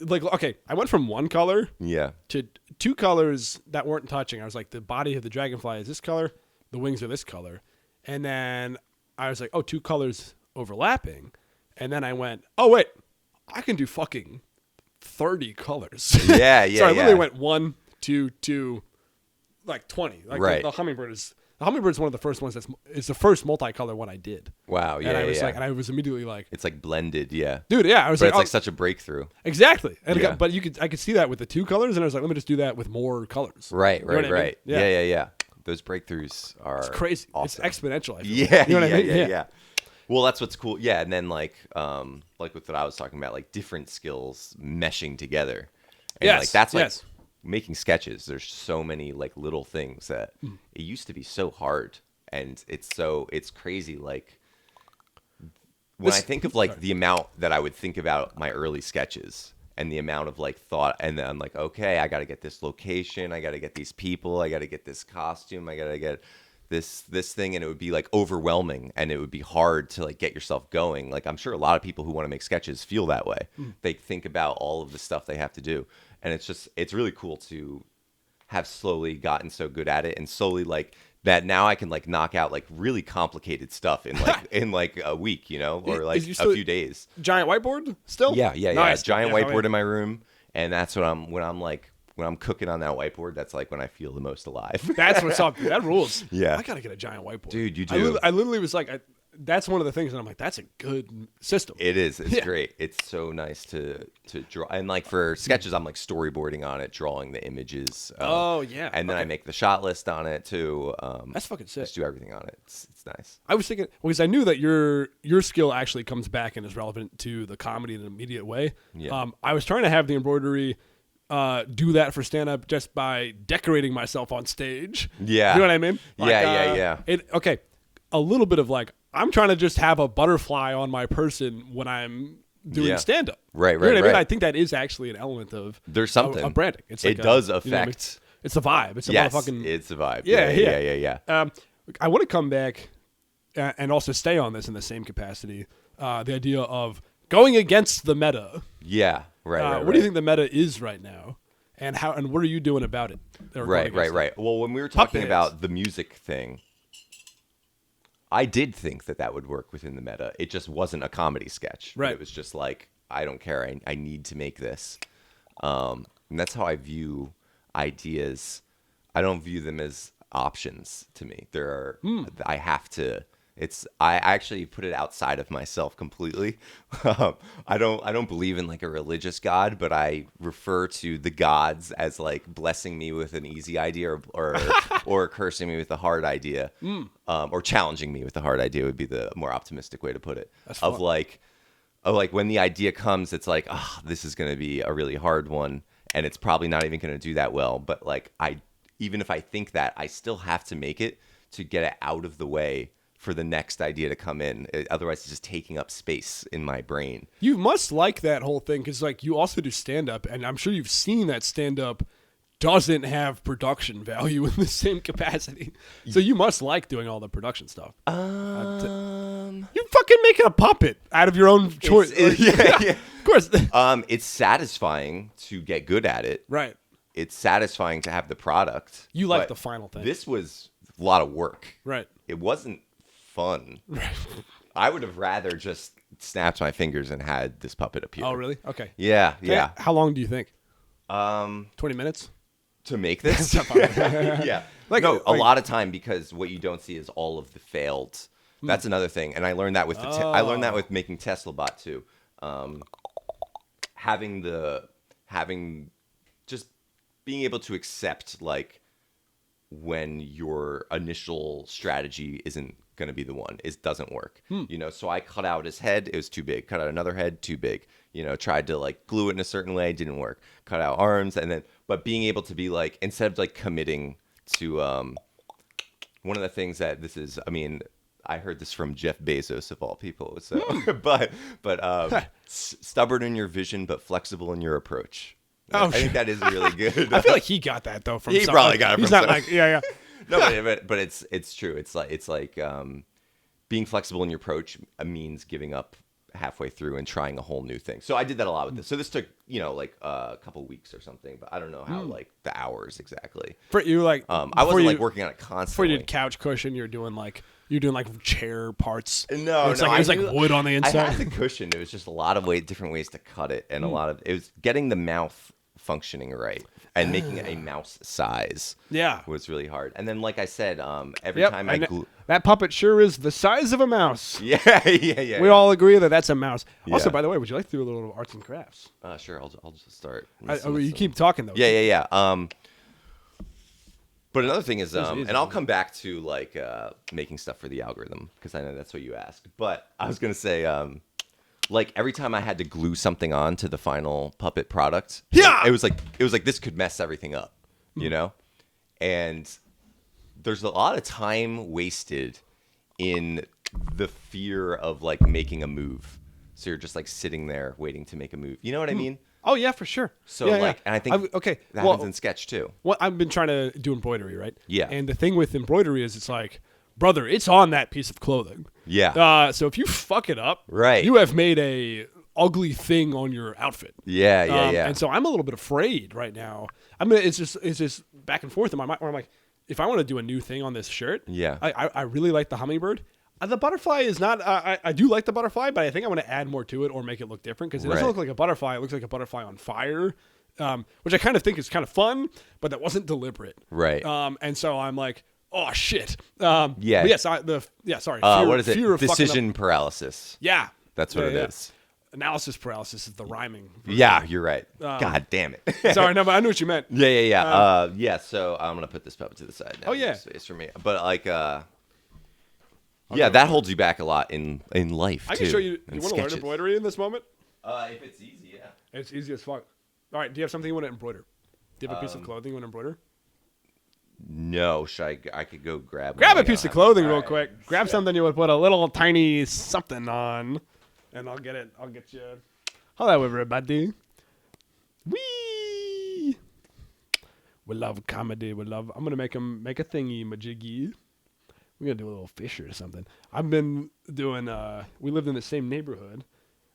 okay. I went from 1 color Yeah. to 2 colors that weren't touching. I was like, the body of the dragonfly is this color, the wings are this color, and then I was like, oh, 2 colors overlapping, and then I went, oh wait, I can do fucking 30 colors. Yeah, yeah, So I yeah. literally went 1, 2, 2, like 20. Like Right. the hummingbird is one of the first ones it's the first multicolor one I did. Wow, yeah, And I was yeah. like, and I was immediately like, It's like blended, yeah. dude, yeah. I was But like, it's oh, like such a breakthrough. exactly. And Yeah. but I could see that with the 2 colors, and I was like, let me just do that with more colors. Right, You know what I mean? right. Yeah, yeah. Those breakthroughs are It's crazy. awesome. It's exponential. I feel Yeah, like. You know what yeah, I mean? yeah. Well, that's what's cool. Yeah, and then like with what I was talking about, like different skills meshing together. And Yes, like that's like yes. making sketches. There's so many like little things that it used to be so hard, and it's crazy. Like when I think of like the amount that I would think about my early sketches and the amount of like thought, and then I'm like, okay, I got to get this location, I got to get these people, I got to get this costume, I got to get this thing, and it would be like overwhelming, and it would be hard to like get yourself going. Like I'm sure a lot of people who want to make sketches feel that way. They think about all of the stuff they have to do, and it's really cool to have slowly gotten so good at it, and slowly like that now I can like knock out like really complicated stuff in like a week, or like Is you a still- few days. Giant whiteboard still? Yeah. Nice. Giant Yeah, whiteboard in my room, and that's when I'm cooking on that whiteboard. That's like when I feel the most alive. That's what's up. Dude. That rules. Yeah. I gotta get a giant whiteboard, Dude, you do. I literally was like, that's one of the things, and I'm like, that's a good system. It is. It's Yeah. great. It's so nice to draw. And like for sketches, I'm like storyboarding on it, drawing the images. Oh, yeah. And then I Okay. make the shot list on it too. That's fucking sick. Just do everything on it. It's nice. I was thinking because I knew that your skill actually comes back and is relevant to the comedy in an immediate way. Yeah. I was trying to have the embroidery do that for stand up just by decorating myself on stage. Yeah. You know what I mean? Yeah. Okay. A little bit of like I'm trying to just have a butterfly on my person when I'm doing Yeah. stand up. Right, You know what I mean? right. I think that is actually an element of There's something. of branding. It's like It does you know what I mean? affect. It's the vibe. It's a Yes, motherfucking it's a vibe. Yeah. Yeah. I want to come back and also stay on this in the same capacity. The idea of going against the meta. Yeah. Right. What do you think the meta is right now, and what are you doing about it? Or going against it? Right. Well, when we were talking Puppets. about the music thing, I did think that would work within the meta. It just wasn't a comedy sketch. Right. It was just like, I don't care. I need to make this. And that's how I view ideas. I don't view them as options to me. I have to. I actually put it outside of myself completely. I don't believe in like a religious God, but I refer to the gods as like blessing me with an easy idea or cursing me with a hard idea, or challenging me with a hard idea would be the more optimistic way to put it. That's of fun. like when the idea comes, it's like, this is going to be a really hard one, and it's probably not even going to do that well. But like even if I think that, I still have to make it to get it out of the way for the next idea to come in. Otherwise, it's just taking up space in my brain. You must like that whole thing because like you also do stand up, and I'm sure you've seen that stand up doesn't have production value in the same capacity. So you must like doing all the production stuff. You're fucking making a puppet out of your own choice. Yeah. Of course. It's satisfying to get good at it. Right. It's satisfying to have the product. You like but the final thing. This was a lot of work. Right. It wasn't fun. I would have rather just snapped my fingers and had this puppet appear. Oh, really? Okay. Yeah. How long do you think? 20 minutes? to make this. Yeah. Like- No, a like- lot of time, because what you don't see is all of the failed. That's another thing, and I learned that with I learned that with making TeslaBot too. Having just being able to accept like when your initial strategy isn't going to be the one, it doesn't work. So I cut out his head, it was too big. Cut out another head, too big. Tried to like glue it in a certain way, didn't work. Cut out arms, but being able to be like, instead of like committing to one of the things that this is, I heard this from Jeff Bezos of all people. So, but stubborn in your vision, but flexible in your approach. Oh, I think that is really good. I feel like he got that though from. He probably got it He's from not like yeah. No, but it's true. It's like being flexible in your approach means giving up halfway through and trying a whole new thing. So I did that a lot with this. So this took like a couple weeks or something, but I don't know how like the hours exactly. For you like I wasn't like working on it before constantly. you did couch cushion, you're doing like chair parts. No, it's like wood on the inside. I had the cushion. It was just a lot of different ways to cut it, and it was getting the mouth functioning right and making it a mouse size. Yeah, was really hard. And then, like I said, every Yep, time and that puppet sure is the size of a mouse. Yeah. We all agree that that's a mouse. Yeah. Also, by the way, would you like to do a little arts and crafts? Sure. I'll just start. You keep talking though. Yeah. But another thing is, Easy. and I'll come back to like making stuff for the algorithm because I know that's what you asked. But I was gonna say, like every time I had to glue something on to the final puppet product, it was like this could mess everything up, you know? And there's a lot of time wasted in the fear of like making a move. So you're just like sitting there waiting to make a move. You know what I mean? Oh yeah, for sure. So and I think that happens in sketch too. Well, I've been trying to do embroidery, right? Yeah. And the thing with embroidery is it's like, brother, it's on that piece of clothing. Yeah. So if you fuck it up, right, you have made a ugly thing on your outfit. Yeah. And so I'm a little bit afraid right now. It's just back and forth in my mind where I'm like, if I want to do a new thing on this shirt, I really like the hummingbird. The butterfly is not. I do like the butterfly, but I think I want to add more to it or make it look different because it doesn't look like a butterfly. It looks like a butterfly on fire, which I kind of think is kind of fun, but that wasn't deliberate. Right. And so I'm like, oh shit. Yeah. But yes. Sorry. What is it? Decision paralysis. Yeah. That's what it is. Analysis paralysis is the rhyming. Yeah, you're right. God damn it. Sorry, no, but I knew what you meant. Yeah. So I'm gonna put this puppet to the side now. Oh yeah. Space for me. But like, that holds you back a lot in life. I can show you. You want to learn embroidery in this moment? If it's easy, yeah. It's easy as fuck. All right. Do you have something you want to embroider? Do you have a piece of clothing you want to embroider? No. I could go grab a piece of clothing real quick. Grab something you would put a little tiny something on, and I'll get it. I'll get you. Hello, everybody. Wee. We love comedy. I'm gonna make a thingy, majiggy. We're gonna do a little fish or something. I've been doing. We lived in the same neighborhood.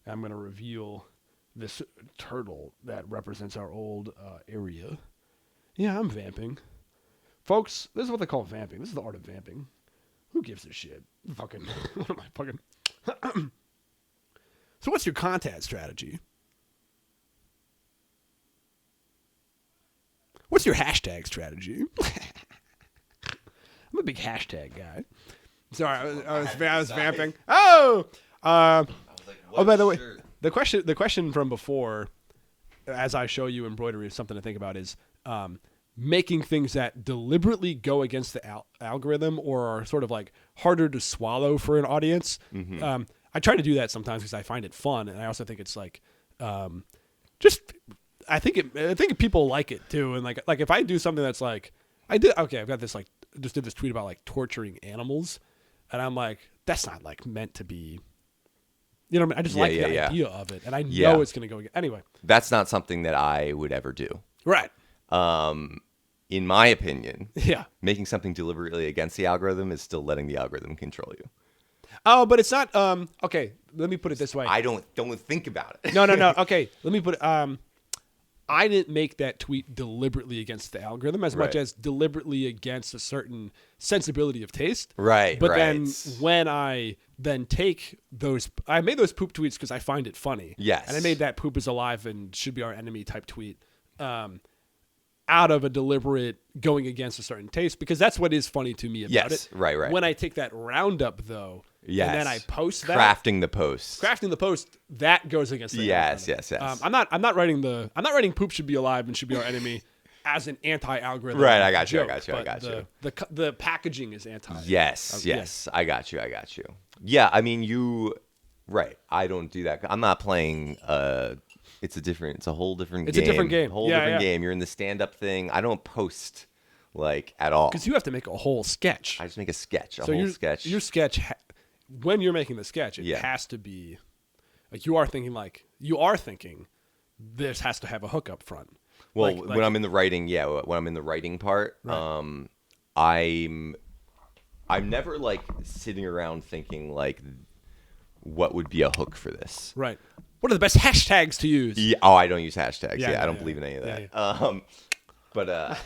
And I'm gonna reveal this turtle that represents our old area. Yeah, I'm vamping, folks. This is what they call vamping. This is the art of vamping. Who gives a shit? Fucking. What am I fucking? So, what's your content strategy? What's your hashtag strategy? I'm a big hashtag guy. Sorry, I was vamping. Oh, by the way, the question from before, as I show you embroidery, is something to think about is making things that deliberately go against the algorithm or are sort of like harder to swallow for an audience. Mm-hmm. I try to do that sometimes because I find it fun, and I also think it's like I think people like it too, and like if I do something that's like I've got this like just did this tweet about like torturing animals, and I'm like, that's not like meant to be. You know what I mean? I just like the idea of it, and I know it's going to go again. Anyway. That's not something that I would ever do. Right. In my opinion, making something deliberately against the algorithm is still letting the algorithm control you. Oh, but it's not. Okay, let me put it this way. I don't think about it. No. Okay, let me put it. I didn't make that tweet deliberately against the algorithm as much as deliberately against a certain sensibility of taste. Right. But then when I take those, I made those poop tweets because I find it funny. Yes. And I made that poop is alive and should be our enemy type tweet out of a deliberate going against a certain taste because that's what is funny to me about it. Right. When I take that roundup though, and then I post that. Crafting the post, that goes against the Yes. I'm not writing poop should be alive and should be our enemy as an anti-algorithm. Right, I got you. The packaging is anti. Yes. I got you. Yeah, I mean I don't do that. I'm not playing it's a whole different game. It's a different game. Whole different game. You're in the stand-up thing. I don't post like at all. Because you have to make a whole sketch. I just make a sketch, so whole sketch. Your sketch, when you're making the sketch, it Yeah. has to be like you are thinking this has to have a hook up front. Well, Like- when I'm in the writing, when I'm in the writing part, Right. I'm never like sitting around thinking like, what would be a hook for this? Right. What are the best hashtags to use? Yeah, I don't use hashtags. Yeah, Yeah, I don't yeah, believe in any of yeah, that. But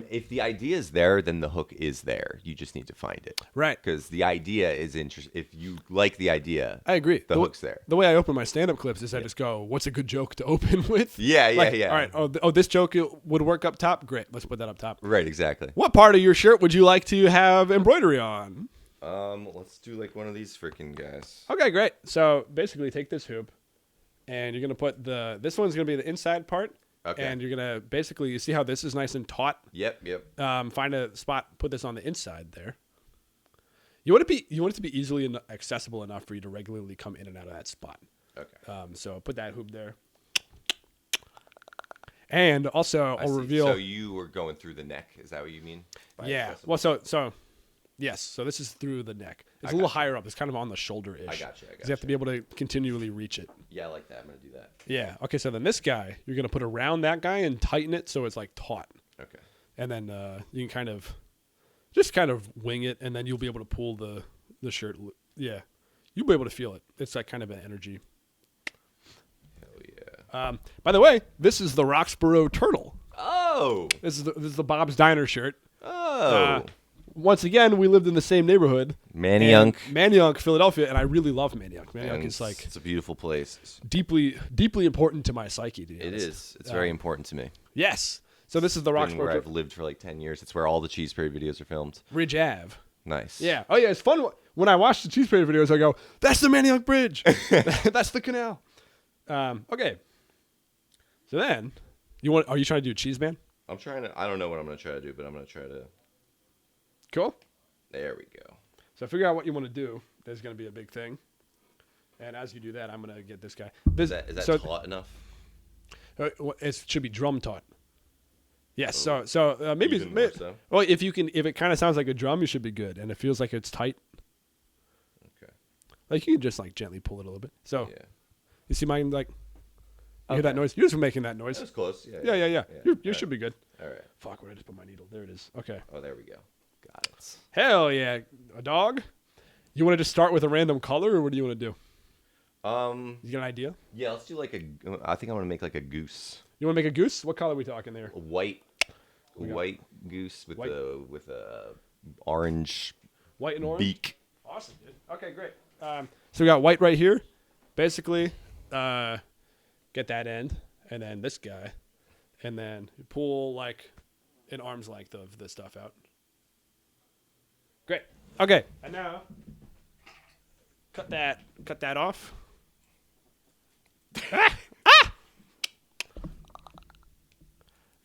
if the idea is there, then the hook is there. You just need to find it. Right. Because the idea is interesting. If you like the idea, I agree. the hook's there. The way I open my stand-up clips is I just go, "What's a good joke to open with?" Yeah. All right. This joke would work up top. Great. Let's put that up top. Right, exactly. What part of your shirt would you like to have embroidery on? Let's do like one of these freaking guys. Okay, great. So basically, take this hoop, and you're gonna put this one's gonna be the inside part. Okay. And you're gonna basically, you see how this is nice and taut. Yep. Find a spot, put this on the inside there. You want it to be easily accessible enough for you to regularly come in and out of that spot. Okay. So put that hoop there. And also, I'll see. reveal. So you were going through the neck. Is that what you mean? By Yeah. accessible? Well, yes. So this is through the neck. It's a little higher up. It's kind of on the shoulder-ish. I got you. You have to be able to continually reach it. Yeah, I like that. I'm gonna do that. Yeah. Okay. So then this guy, you're gonna put around that guy and tighten it so it's like taut, Okay. and then you can kind of wing it, and then you'll be able to pull the shirt. Yeah. You'll be able to feel it. It's like kind of an energy. Hell yeah. By the way, this is the Roxborough Turtle. Oh. This is the Bob's Diner shirt. Oh. Once again, we lived in the same neighborhood. Manayunk, Philadelphia, and I really love Manayunk. Manayunk is like it's a beautiful place. deeply important to my psyche. To be It honest. is. It's very important to me. Yes. So this is the Where Roxborough I've lived for like 10 years. It's where all the CheeseParade videos are filmed. Ridge Ave. Nice. Yeah. Oh yeah, it's fun. When I watch the CheeseParade videos, I go, "That's the Manayunk Bridge. That's the canal." Okay. So then, are you trying to do a cheese man? I'm trying to. I don't know what I'm gonna try to do, but I'm gonna try to. Cool. There we go. So figure out what you want to do. There's going to be a big thing. And as you do that, I'm going to get this guy. Is that taut enough? It should be drum taut. Yes. So maybe. Even more so? Well, if it kind of sounds like a drum, you should be good. And it feels like it's tight. Okay. Like you can just like gently pull it a little bit. So Yeah. you see mine like. You hear that noise? You're just making that noise. That's close. Yeah. You should be good. All right. Fuck, where did I just put my needle? There it is. Okay. Oh, there we go. Got it. Hell yeah. A dog? You want to just start with a random color, or what do you want to do? You got an idea? Yeah, let's do like I think I want to make like a goose. You want to make a goose? What color are we talking there? A white goose with White. a orange White and orange? beak. Awesome, dude. Okay, great. So we got white right here. Basically, get that end, and then this guy, and then you pull like an arm's length of this stuff out. Great. Okay, and now cut that off.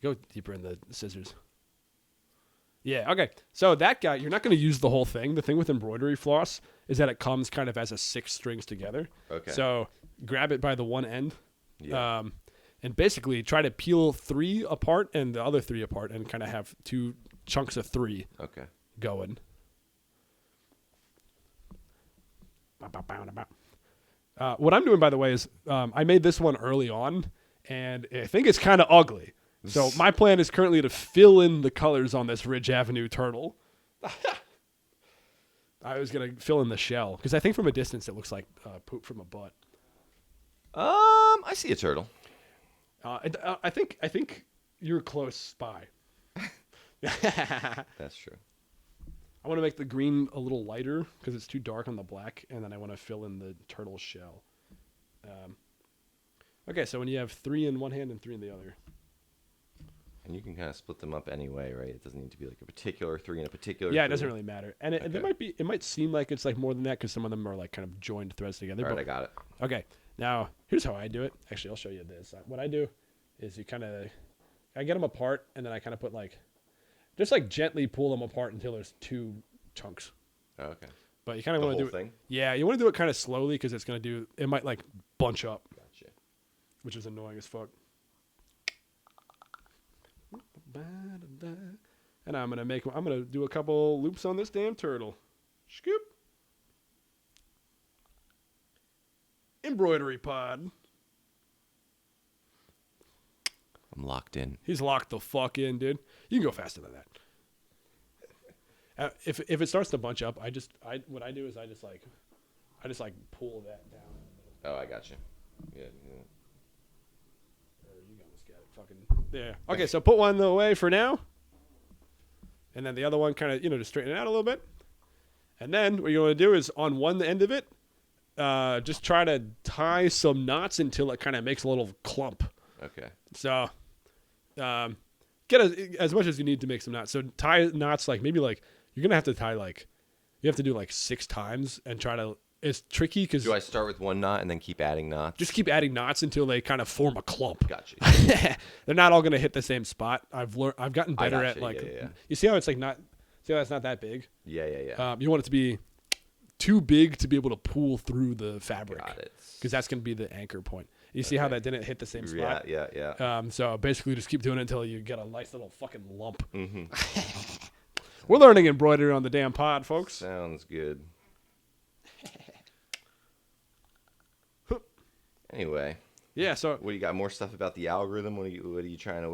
Go deeper in the scissors. Yeah, okay. So that guy, you're not going to use the whole thing. The thing with embroidery floss is that it comes kind of as a 6 strings together. Okay. So grab it by the one end. Yeah. And basically try to peel 3 apart and the other 3 apart and kind of have 2 chunks of 3 Okay. going. What I'm doing, by the way, is I made this one early on, and I think it's kind of ugly. So my plan is currently to fill in the colors on this Ridge Avenue turtle. I was going to fill in the shell, because I think from a distance it looks like poop from a butt. I see a turtle. I think you're close by. That's true. I want to make the green a little lighter because it's too dark on the black, and then I want to fill in the turtle shell. Okay, so when you have 3 in one hand and 3 in the other. And you can kind of split them up anyway, right? It doesn't need to be like a particular 3 and a particular. Yeah, it 3. doesn't really matter, and it might seem like it's like more than that because some of them are like kind of joined threads together. All right, I got it. Okay, now here's how I do it. Actually, I'll show you this. What I do is I get them apart, and then I kind of put just gently pull them apart until there's 2 chunks. Oh, okay. But you kind of want to do it. Thing? Yeah, you want to do it kind of slowly because it might bunch up, Gotcha. which is annoying as fuck. And I'm gonna do a couple loops on this damn turtle. Scoop. Embroidery pod. I'm locked in. He's locked the fuck in, dude. You can go faster than that. If it starts to bunch up, what I do is I just pull that down. Oh, I got you. Yeah. You almost got it. Fucking there. Okay, so put one away for now, and then the other one kind of just straighten it out a little bit, and then what you want to do is on one end of it, just try to tie some knots until it kind of makes a little clump. Okay. So, get as much as you need to make some knots. So tie knots maybe you're gonna have to tie you have to do 6 times and try to. It's tricky because. Do I start with one knot and then keep adding knots? Just keep adding knots until they kind of form a clump. Gotcha. They're not all gonna hit the same spot. I've gotten better at You see how it's not. See how it's not that big. Yeah. You want it to be too big to be able to pull through the fabric. Got it. Because that's gonna be the anchor point. You see how that didn't hit the same spot? Yeah. So basically, just keep doing it until you get a nice little fucking lump. Mm-hmm. We're learning embroidery on the damn pod, folks. Sounds good. Anyway. Yeah. So what do you got? More stuff about the algorithm? What are you trying to?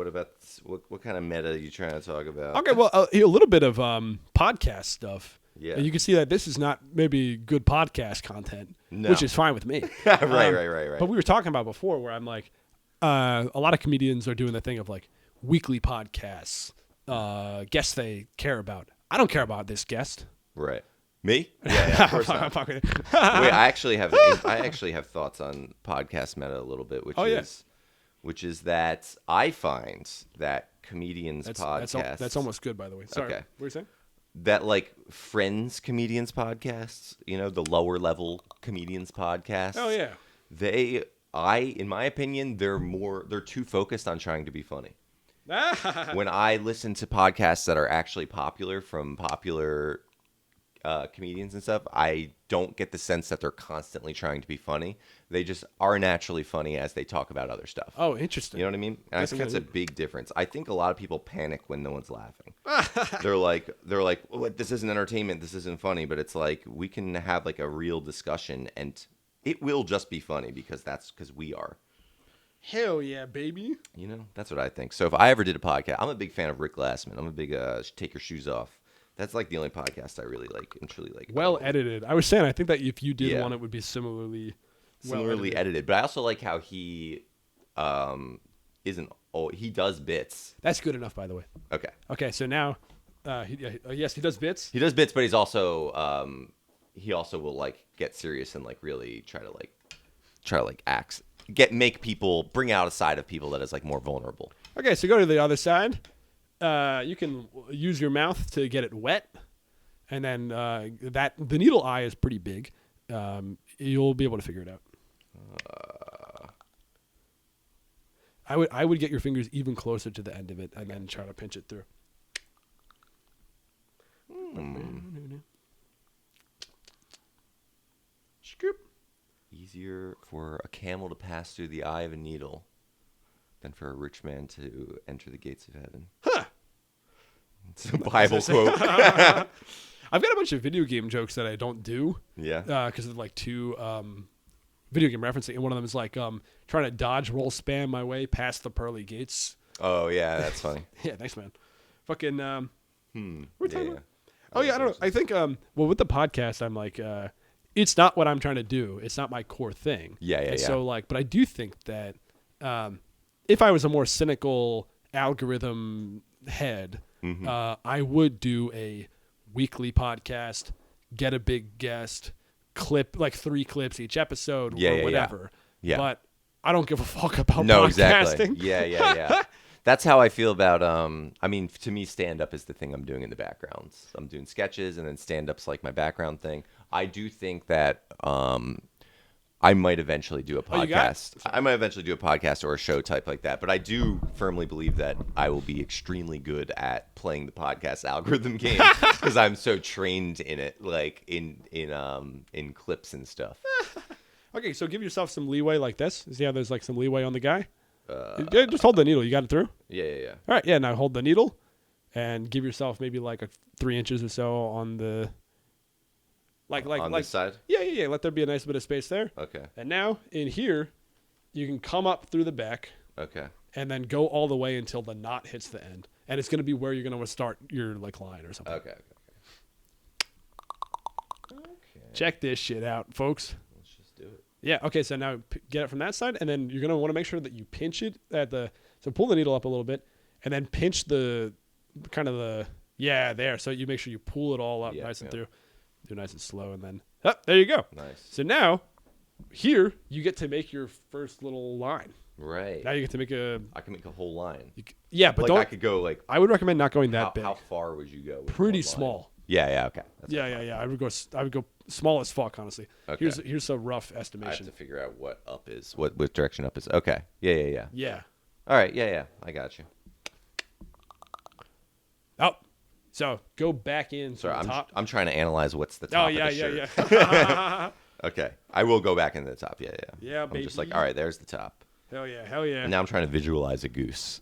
What kind of meta are you trying to talk about? Okay. Well, a little bit of podcast stuff. Yeah. And you can see that this is not maybe good podcast content, No. which is fine with me. Right. But we were talking about before where I'm a lot of comedians are doing the thing of weekly podcasts, guests they care about. I don't care about this guest. Right. Me? Yeah, of course not. Wait, I actually have thoughts on podcast meta a little bit, which is that I find that comedians podcasts. That's almost good, by the way. Sorry. Okay. What were you saying? That friends comedians podcasts, the lower level comedians podcasts. Oh yeah. In my opinion, they're too focused on trying to be funny. When I listen to podcasts that are actually popular from popular comedians and stuff, I don't get the sense that they're constantly trying to be funny. They just are naturally funny as they talk about other stuff. Oh, interesting. You know what I mean? And I think that's a big difference. I think a lot of people panic when no one's laughing. They're like, well, this isn't entertainment. This isn't funny. But it's we can have a real discussion, and it will just be funny because we are. Hell yeah, baby. That's what I think. So if I ever did a podcast, I'm a big fan of Rick Glassman. I'm a big Take Your Shoes Off. That's the only podcast I really like and truly like. Well edited. I was saying, I think that if you did one, it would be similarly edited. But I also like how he he does bits. That's good enough, by the way. Okay. So now, yes, he does bits. He does bits, but he's also he also will get serious and really try to act, make people bring out a side of people that is more vulnerable. Okay, so go to the other side. You can use your mouth to get it wet, and then the needle eye is pretty big. You'll be able to figure it out. I would get your fingers even closer to the end of it, and then try to pinch it through. Scoop. Easier for a camel to pass through the eye of a needle than for a rich man to enter the gates of heaven. Huh. It's a Bible quote. I've got a bunch of video game jokes that I don't do. Yeah. Because of two video game referencing, and one of them is trying to dodge roll spam my way past the pearly gates. Oh yeah, that's funny. Yeah, thanks, man. Fucking. We're talking about? Oh yeah, I don't know. I think with the podcast, I'm it's not what I'm trying to do. It's not my core thing. Yeah. So but I do think that if I was a more cynical algorithm head, I would do a weekly podcast, get a big guest, clip 3 clips each episode or whatever. Yeah. But I don't give a fuck about podcasting. Exactly. Yeah. That's how I feel about to me, stand-up is the thing I'm doing in the background. I'm doing sketches, and then stand-up's my background thing. I do think that I might eventually do a podcast. I might eventually do a podcast or a show type like that. But I do firmly believe that I will be extremely good at playing the podcast algorithm game because I'm so trained in it, in clips and stuff. Okay, so give yourself some leeway like this. See how there's some leeway on the guy? Yeah, just hold the needle. You got it through? Yeah, yeah, yeah. All right, yeah, now hold the needle and give yourself maybe like 3 inches or so on the on this side? Yeah. Let there be a nice bit of space there. Okay. And now in here, you can come up through the back Okay. and then go all the way until the knot hits the end. And it's going to be where you're going to start your line or something. Okay. Check this shit out, folks. Let's just do it. Yeah, okay, so now get it from that side, and then you're going to want to make sure that you pinch it so pull the needle up a little bit, and then pinch there. So you make sure you pull it all up nice and through. Do nice and slow, and then, there you go. Nice. So now, here, you get to make your first little line. Right. Now you get to make I can make a whole line. But I could go I would recommend not going that big. How far would you go? With Pretty one small. Line? Yeah, okay. Yeah. I would go small as fuck, honestly. Okay. Here's a rough I estimation. have to figure out what up is, what direction up is. Okay. Yeah. Yeah. All right. Yeah. I got you. Oh, so go back in. Sorry, the top. I'm trying to analyze what's the top. Oh yeah, of the shirt. yeah. Okay, I will go back into the top. Yeah. Yeah, I'm just baby. like, all right, there's the top. Hell yeah. And now I'm trying to visualize a goose.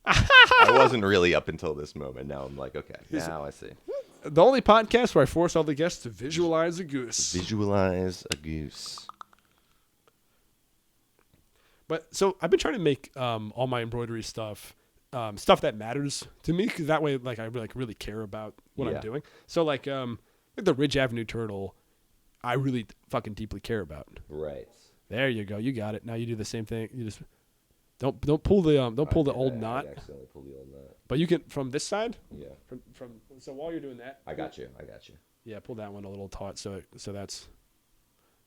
I wasn't really up until this moment. Now I'm like, okay, now I see. The only podcast where I force all the guests to visualize a goose. Visualize a goose. But so I've been trying to make all my embroidery stuff that matters to me, because that way, I really care about what I'm doing. So like the Ridge Avenue turtle, I really fucking deeply care about. Right. There you go. You got it. Now you do the same thing. You just don't pull the old knot. I accidentally pulled the old knot. But you can from this side. Yeah. So while you're doing that, I got you. Yeah, pull that one a little taut. So that's.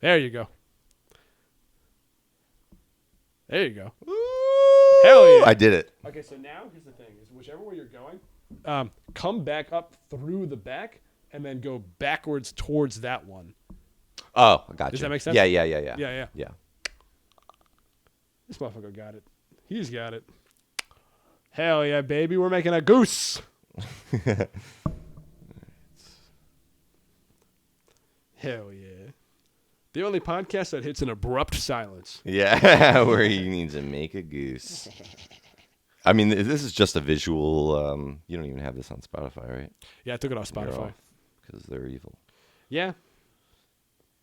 There you go. There you go. Ooh, Hell yeah! I did it. Okay, so now here's the thing: is whichever way you're going, come back up through the back and then go backwards towards that one. Oh, I got you. Does that make sense? Yeah. Yeah. This motherfucker got it. He's got it. Hell yeah, baby! We're making a goose. Hell yeah. The only podcast that hits an abrupt silence. Yeah, where you need to make a goose. I mean, this is just a visual. You don't even have this on Spotify, right? Yeah, I took it off Spotify. Because they're evil. Yeah.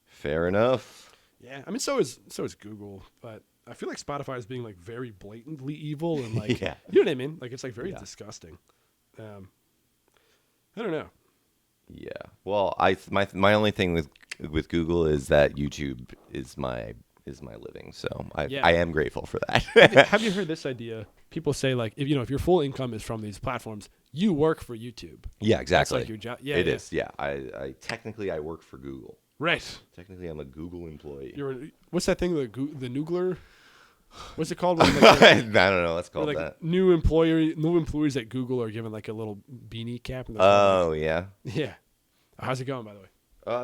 Fair enough. Yeah, I mean, so is Google, but I feel like Spotify is being very blatantly evil and yeah. You know what I mean? It's very disgusting. I don't know. Yeah. Well, my only thing with Google is that YouTube is my living, so I am grateful for that. Have you heard this idea? People say if your full income is from these platforms, you work for YouTube. Yeah, exactly. That's your job. Yeah, it is. Yeah, I technically I work for Google. Right. Technically, I'm a Google employee. What's that thing? The Noogler? What's it called? I don't know. Let's call that. New employees at Google are given a little beanie cap. Oh yeah. Yeah. How's it going, by the way?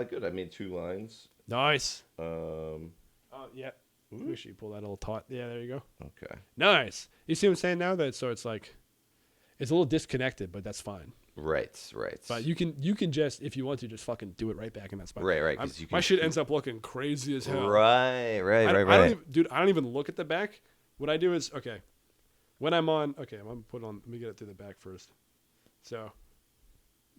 Good. I made 2 lines. Nice. Oh yeah. Make sure you pull that little taut. Yeah, there you go. Okay. Nice. You see what I'm saying now? It's it's a little disconnected, but that's fine. Right. But you can just, if you want to, just fucking do it right back in that spot. Right. My shit ends up looking crazy as hell. Right. I don't even look at the back. What I do is, when I'm on, I'm gonna put it on. Let me get it through the back first. So,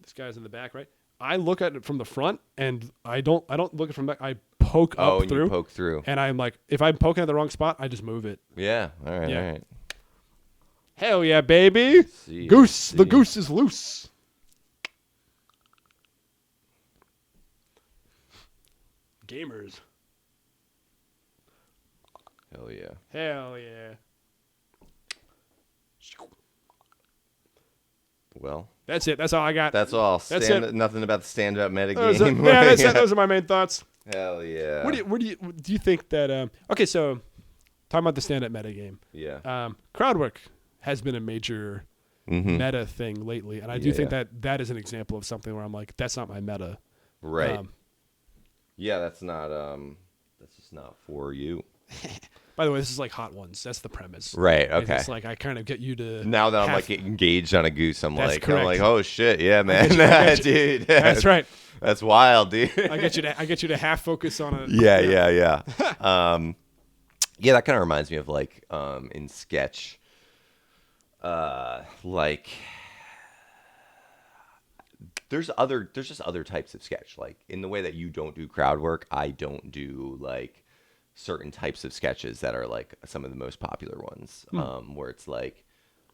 this guy's in the back, right? I look at it from the front, and I don't look at it from back. I poke up through. You poke through. And I'm if I'm poking at the wrong spot, I just move it. Yeah. All right. Hell yeah, baby! Goose, the goose is loose. Gamers. Hell yeah. Hell yeah. Well, that's it. That's all I got. That's all. That's it. Nothing about the stand-up meta game. That's it. Those are my main thoughts. Hell yeah. Do you think that? So talking about the stand-up meta game. Yeah. Crowd work has been a major meta thing lately, and I do think that is an example of something where I'm that's not my meta. Right. Yeah, that's just not for you. By the way, this is Hot Ones. That's the premise. Right. Okay. It's I kind of get you to. Now that I'm engaged on a goose, I'm correct. oh shit, yeah, man, dude. That's right. That's wild, dude. I get you to half focus on it. Yeah. Yeah, that kind of reminds me of like in sketch, like there's just other types of sketch. Like in the way that you don't do crowd work, I don't do like certain types of sketches that are like some of the most popular ones, where it's like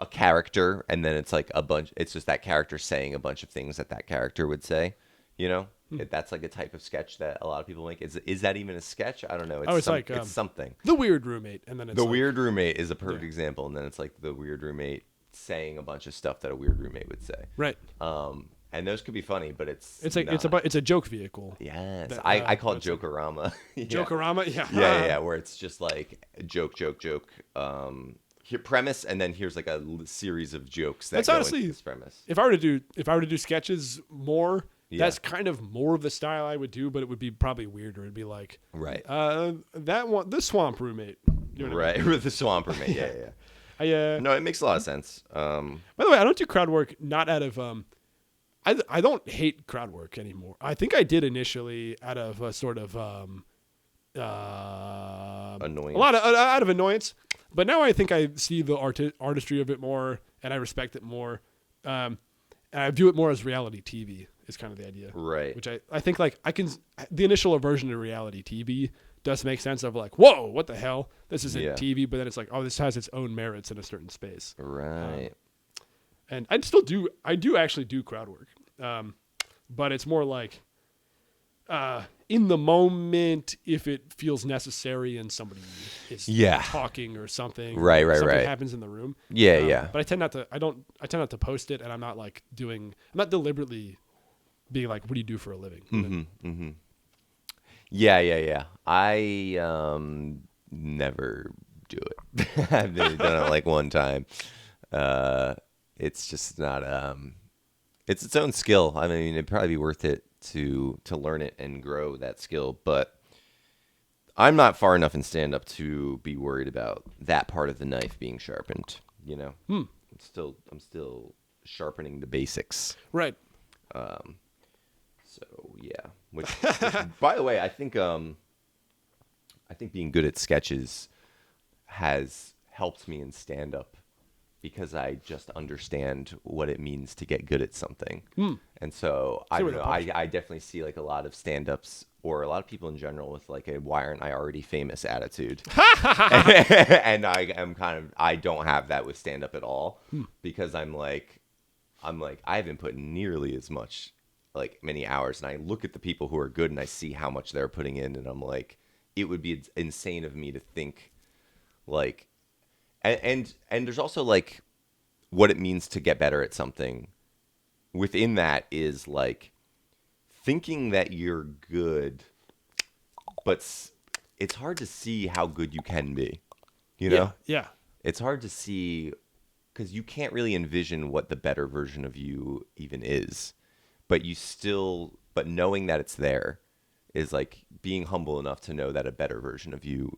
a character and then it's like it's just that character saying a bunch of things that character would say, you know. That's like a type of sketch that a lot of people make. Is that even a sketch? I don't know. It's like it's something. The Weird Roommate, and then it's The like, Weird Roommate is a perfect example, and then it's like the Weird Roommate saying a bunch of stuff that a weird roommate would say. Right. And those could be funny, but it's a joke vehicle. Yes, that, I call it Jokerama. Yeah. Jokerama, yeah. Yeah, where it's just like joke. Here premise, and then here's like a series of jokes that That's go honestly into this premise. If I were to do sketches more, that's kind of more of the style I would do, but it would be probably weirder. It'd be like the Swamp Roommate. You know what I mean? With the Swamp Roommate. Yeah. No, it makes a lot of sense. By the way, I don't do crowd work not out of I don't hate crowd work anymore. I think I did initially out of a sort of Annoyance. A lot of out of annoyance, but now I think I see the artistry of it more, and I respect it more. And I view it more as reality TV is kind of the idea, right? Which I think like the initial aversion to reality TV does make sense of like, whoa, what the hell? This isn't TV, but then it's like, oh, this has its own merits in a certain space, right? And I do actually do crowd work, but it's more like in the moment if it feels necessary and somebody is talking or something, something happens in the room. But I tend not to post it, and I'm not deliberately being like, what do you do for a living? Yeah. I never do it. I've done it like one time. It's just not. It's its own skill. I mean, it'd probably be worth it to learn it and grow that skill. But I'm not far enough in stand-up to be worried about that part of the knife being sharpened. You know, I'm still sharpening the basics. Right. So yeah. Which by the way, I think being good at sketches has helped me in stand-up, because I just understand what it means to get good at something. And so I definitely see like a lot of stand-ups, or a lot of people in general, with like a why aren't I already famous attitude. And I don't have that with stand-up at all, because I'm like I haven't put nearly as much, like many hours, and I look at the people who are good and I see how much they're putting in, and I'm like, it would be insane of me to think like. And there's also like what it means to get better at something. Within that is like thinking that you're good, but it's hard to see how good you can be. You know? Yeah. It's hard to see because you can't really envision what the better version of you even is. But knowing that it's there is like being humble enough to know that a better version of you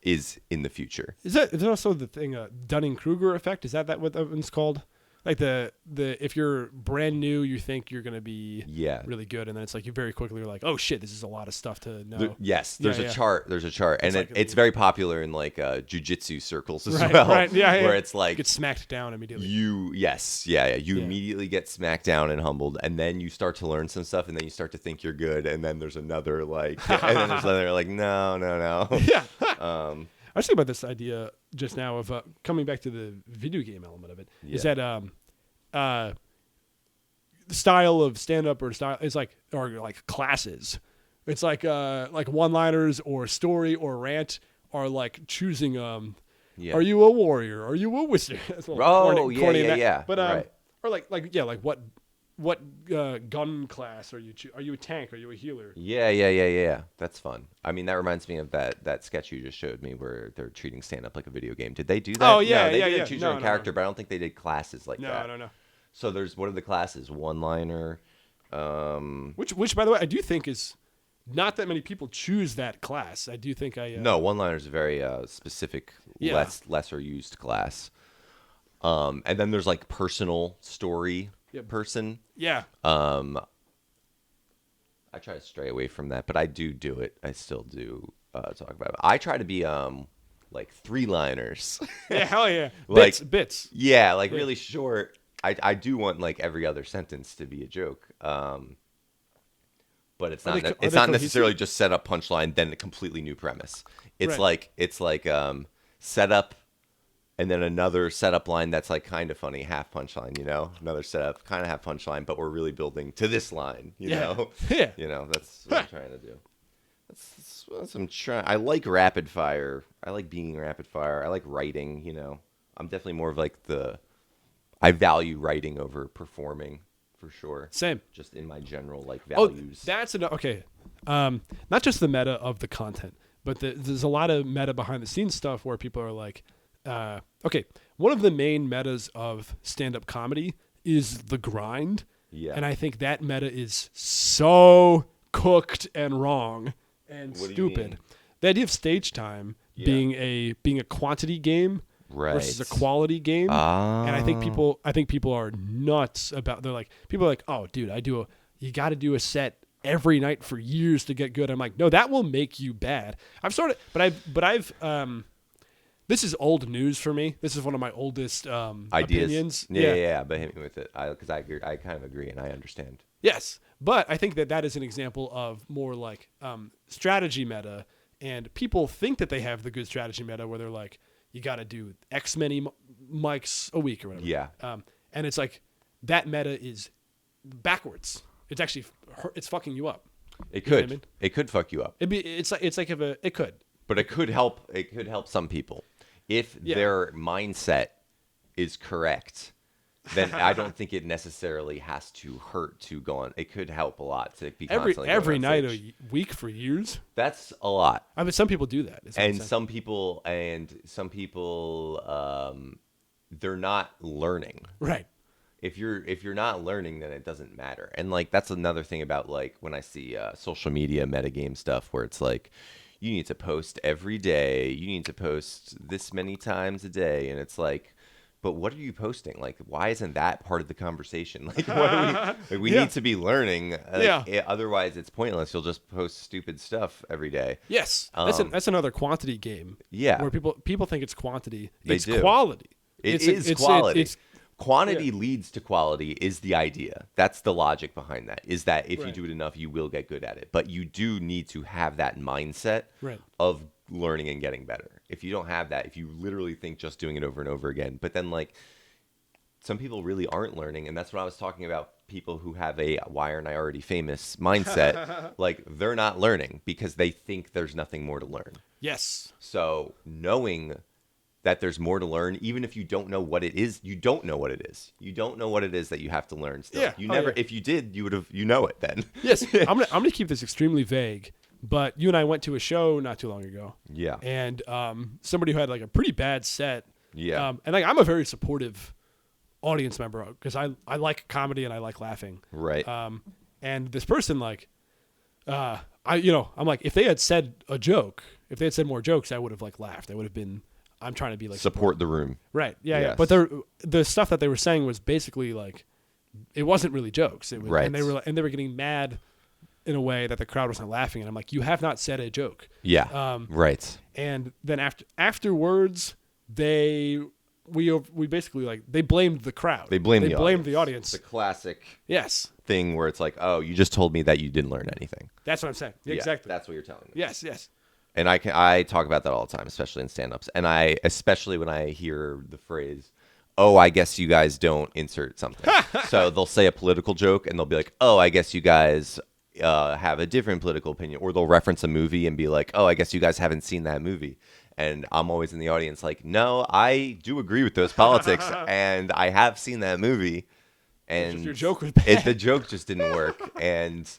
is in the future. Is that also the thing, Dunning-Kruger effect? Is that what that one's called? Like the if you're brand new, you think you're gonna be really good, and then it's like you very quickly are like, oh shit, this is a lot of stuff to know. There's a chart. There's a chart, and it's very popular in like jiu-jitsu circles as well. Right. Where it's like you get smacked down immediately. You immediately get smacked down and humbled, and then you start to learn some stuff, and then you start to think you're good, and then there's another like, and then there's another like, no. Yeah. I was thinking about this idea just now of coming back to the video game element of it. Is that the style of stand-up or style is like, or like classes. It's like one-liners or story or rant are like choosing are you a warrior? Are you a wizard? Corny. But or like what gun class are you? Are you a tank? Are you a healer? Yeah. That's fun. I mean, that reminds me of that sketch you just showed me where they're treating stand-up like a video game. Did they do that? Oh, yeah, they did choose your own character, but I don't think they did classes like that. No. So what are the classes? One-liner. Which, by the way, I do think is not that many people choose that class. I do think No, one-liner is a very specific, lesser used class. And then there's like personal story. Person. Yeah. I try to stray away from that, but I do it. I still do talk about it. I try to be like 3-liners. Yeah, hell yeah. Like- Bits. Yeah, like really short. I do want like every other sentence to be a joke. But it's not Are they necessarily just set up punchline then a completely new premise. It's Right. like setup and then another setup line that's like kind of funny, half punchline, you know? Another setup, kind of half punchline, but we're really building to this line, you Yeah. know? Yeah. You know, that's what I'm trying to do. That's what I'm trying. I like rapid fire. I like being rapid fire. I like writing, you know. I'm definitely more of like I value writing over performing for sure. Same. Just in my general like Oh, values. that's okay. Not just the meta of the content, but there's a lot of meta behind the scenes stuff where people are like, okay, one of the main metas of stand-up comedy is the grind. Yeah. And I think that meta is so cooked and wrong and What do you stupid. mean? The idea of stage time Yeah. being a quantity game Right. versus a quality game. And I think people are nuts about. They're like, people are like, oh, dude, you got to do a set every night for years to get good. I'm like, no, that will make you bad. This is old news for me. This is one of my oldest Ideas. opinions. Yeah. But hit me with it, because I agree. I kind of agree, and I understand. Yes, but I think that is an example of more like strategy meta, and people think that they have the good strategy meta where they're like, you got to do X many mics a week or whatever. Yeah. And it's like that meta is backwards. It's actually it's fucking you up. It You know could. what I mean? It could fuck you up. It's like if it could. But it could help. It could help some people if Yeah. their mindset is correct. Then I don't think it necessarily has to hurt to go on. It could help a lot to be constantly Every going on night stage. a week for years. That's a lot. I mean, some people do that. is what I'm And saying. some people, they're not learning. Right. If you're not learning, then it doesn't matter. And like that's another thing about like when I see social media metagame stuff where it's like you need to post every day, you need to post this many times a day, and it's like, but what are you posting? Like, why isn't that part of the conversation? Like, what are we Yeah. need to be learning. Otherwise, it's pointless. You'll just post stupid stuff every day. Yes, that's another quantity game. Yeah. where people think it's quantity. They It's do. quality. It is quality. It's Quantity leads to quality is the idea. That's the logic behind that, is that if you Right. do it enough, you will get good at it. But you do need to have that mindset Right. of learning and getting better. If you don't have that, if you literally think just doing it over and over again, but then like some people really aren't learning. And that's what I was talking about. People who have a why aren't I already famous mindset, like they're not learning because they think there's nothing more to learn. yes. So knowing that there's more to learn, even if you don't know what it is, you don't know what it is. You don't know what it is that you have to learn still. Yeah. You Oh, never, yeah. if you did, you know it then. Yes. I'm gonna keep this extremely vague. But you and I went to a show not too long ago. Yeah. And somebody who had like a pretty bad set. Yeah. And like I'm a very supportive audience member because I like comedy and I like laughing. Right. And this person like, I'm like, if they had said a joke, if they had said more jokes, I would have like laughed. I would have been. I'm trying to be like Support the room. Right. Yeah. Yes. But the stuff that they were saying was basically like, it wasn't really jokes. It was, Right. And they were getting mad in a way that the crowd wasn't laughing. And I'm like, you have not said a joke. Yeah. Right. And then afterwards, we basically like they blamed the crowd. They blamed the audience. The classic Yes. thing where it's like, oh, you just told me that you didn't learn anything. That's what I'm saying. Yeah, Exactly. that's what you're telling me. Yes. Yes. And I talk about that all the time, especially in stand-ups. And especially when I hear the phrase, oh, I guess you guys don't insert something. So they'll say a political joke and they'll be like, oh, I guess you guys have a different political opinion. Or they'll reference a movie and be like, oh, I guess you guys haven't seen that movie. And I'm always in the audience like, no, I do agree with those politics. And I have seen that movie. And Your joke was bad. the joke just didn't work. And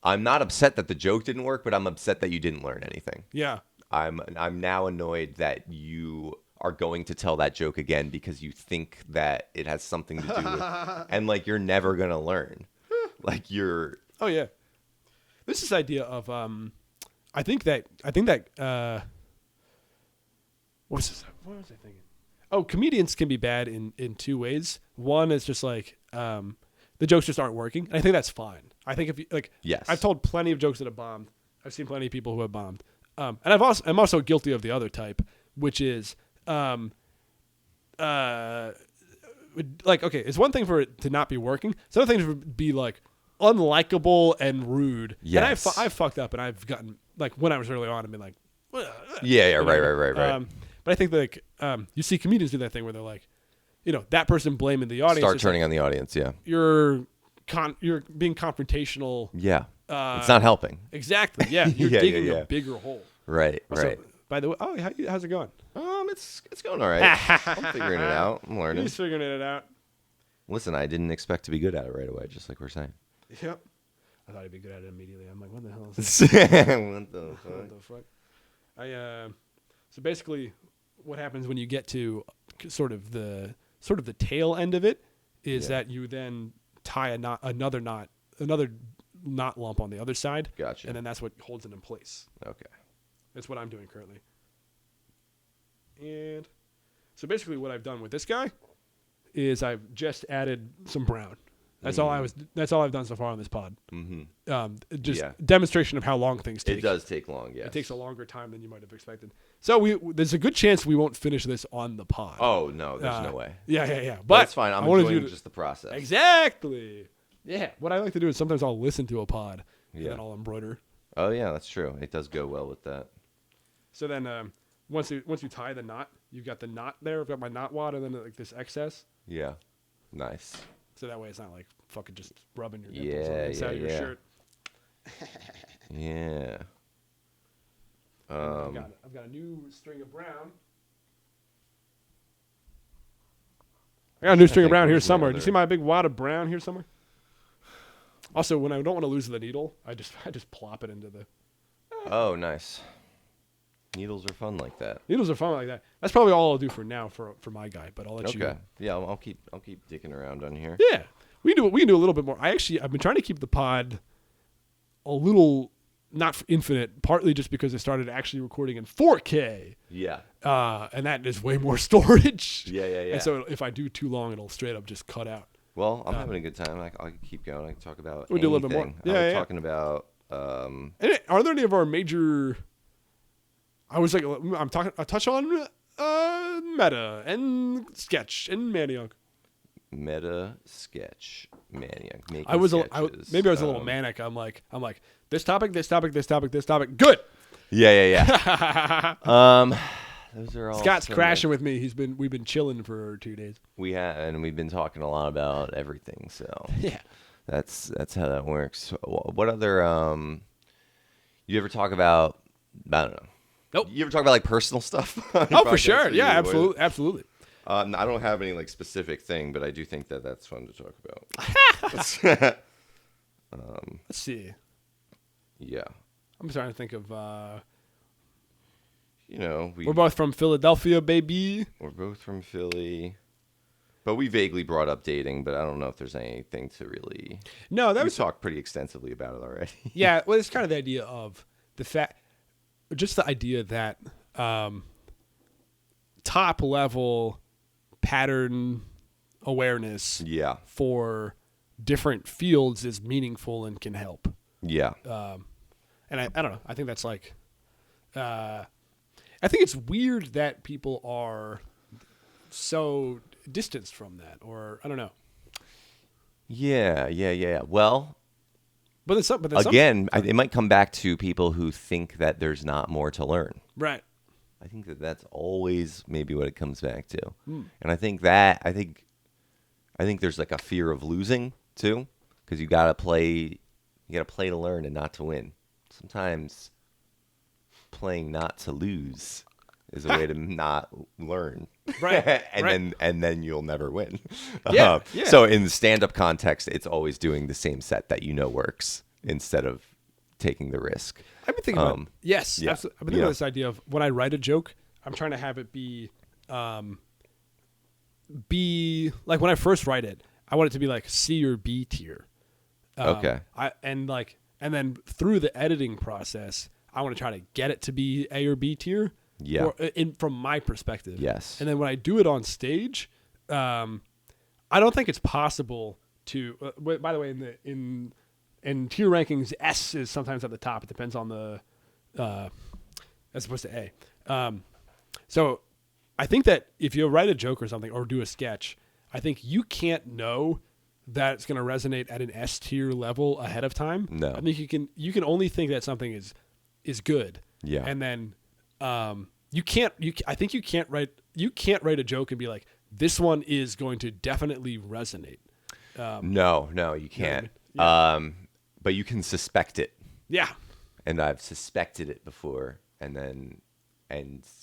I'm not upset that the joke didn't work, but I'm upset that you didn't learn anything. Yeah. I'm now annoyed that you are going to tell that joke again because you think that it has something to do with, and like you're never gonna learn. Like you're. Oh yeah. This is idea of I think that what was I thinking? Oh, comedians can be bad in two ways. One is just like the jokes just aren't working. And I think that's fine. I think if you like, Yes. I've told plenty of jokes that have bombed. I've seen plenty of people who have bombed. And I'm also guilty of the other type. which is like, okay, it's one thing for it to not be working. It's another thing to be like unlikable and rude. Yes. And I've fucked up, and I've gotten like when I was early on, I've been like, Yeah, right. But I think like you see comedians do that thing where they're like, that person blaming the audience. Start turning on the audience. Yeah. You're being confrontational. Yeah. It's not helping. Exactly. Yeah. You're digging a bigger hole. Right. Also, right. By the way, how's it going? It's going all right. I'm figuring it out. I'm learning. He's figuring it out. Listen, I didn't expect to be good at it right away, just like we're saying. Yep. I thought he'd be good at it immediately. I'm like, what the hell is this? What the fuck? What the fuck? So basically, what happens when you get to sort of the tail end of it is that you then tie another knot lump on the other side. Gotcha. And then that's what holds it in place. Okay. That's what I'm doing currently. And so basically what I've done with this guy is I've just added some brown. That's all I've done so far on this pod. Mm-hmm. Demonstration of how long things take. It does take long, yes. It takes a longer time than you might have expected. So there's a good chance we won't finish this on the pod. Oh, no, there's no way. Yeah. But it's fine. I'm enjoying just the process. Exactly. Yeah. What I like to do is sometimes I'll listen to a pod and then I'll embroider. Oh, yeah, that's true. It does go well with that. So then once you tie the knot, you've got the knot there. I've got my knot wad and then like this excess. Yeah. Nice. So that way it's not like fucking just rubbing your nipples on the inside of your shirt. Yeah. I've got a new string of brown. I got a new string of brown here somewhere. Do you see my big wad of brown here somewhere? Also, when I don't want to lose the needle, I just plop it into the. Oh, nice. Needles are fun like that. Needles are fun like that. That's probably all I'll do for now for my guy. But I'll let you. Okay. Yeah, I'll keep dicking around on here. Yeah, we can do a little bit more. I've been trying to keep the pod a little not infinite, partly just because I started actually recording in 4K. Yeah. And that is way more storage. Yeah. And so if I do too long, it'll straight up just cut out. Well, I'm having a good time. I can keep going. I can talk about We'll do a little bit more. Yeah, talking about. And are there any of our major? I was like, I touch on meta and sketch and maniac. Meta, sketch, maniac. Maybe I was a little manic. I'm like this topic. Good. Yeah. Those are all. Scott's crashing with me. We've been chilling for 2 days. We have, and we've been talking a lot about everything. So yeah, that's how that works. What other you ever talk about? I don't know. Nope. You ever talk about like personal stuff? Oh, for sure. Yeah, absolutely. I don't have any like specific thing, but I do think that that's fun to talk about. Let's see. Yeah. I'm trying to think of. We're both from Philadelphia, baby. We're both from Philly, but we vaguely brought up dating. But I don't know if there's anything to really. No, we talked pretty extensively about it already. Yeah, well, it's kind of the idea of the idea that top level pattern awareness for different fields is meaningful and can help. Yeah. And I don't know. I think that's like, I think it's weird that people are so distanced from that, or I don't know. Yeah. Well, but it might come back to people who think that there's not more to learn. Right. I think that's always maybe what it comes back to. And I think there's like a fear of losing too, because you gotta play to learn and not to win. Sometimes playing not to lose is a way to not learn, right? and then you'll never win. Yeah. So in the stand-up context, it's always doing the same set that works instead of taking the risk. I've been thinking about absolutely. I've been thinking about this idea of when I write a joke, I'm trying to have it be like when I first write it, I want it to be like C or B tier. Okay. And then through the editing process, I want to try to get it to be A or B tier. Yeah. From my perspective. Yes. And then when I do it on stage, I don't think it's possible to. By the way, in tier rankings, S is sometimes at the top. It depends on the as opposed to A. So I think that if you write a joke or something or do a sketch, I think you can't know that it's going to resonate at an S tier level ahead of time. No. I think you can only think that something is good. Yeah. And then I think you can't write a joke and be like, this one is going to definitely resonate. No, you can't. But you can suspect it. Yeah. And I've suspected it before, but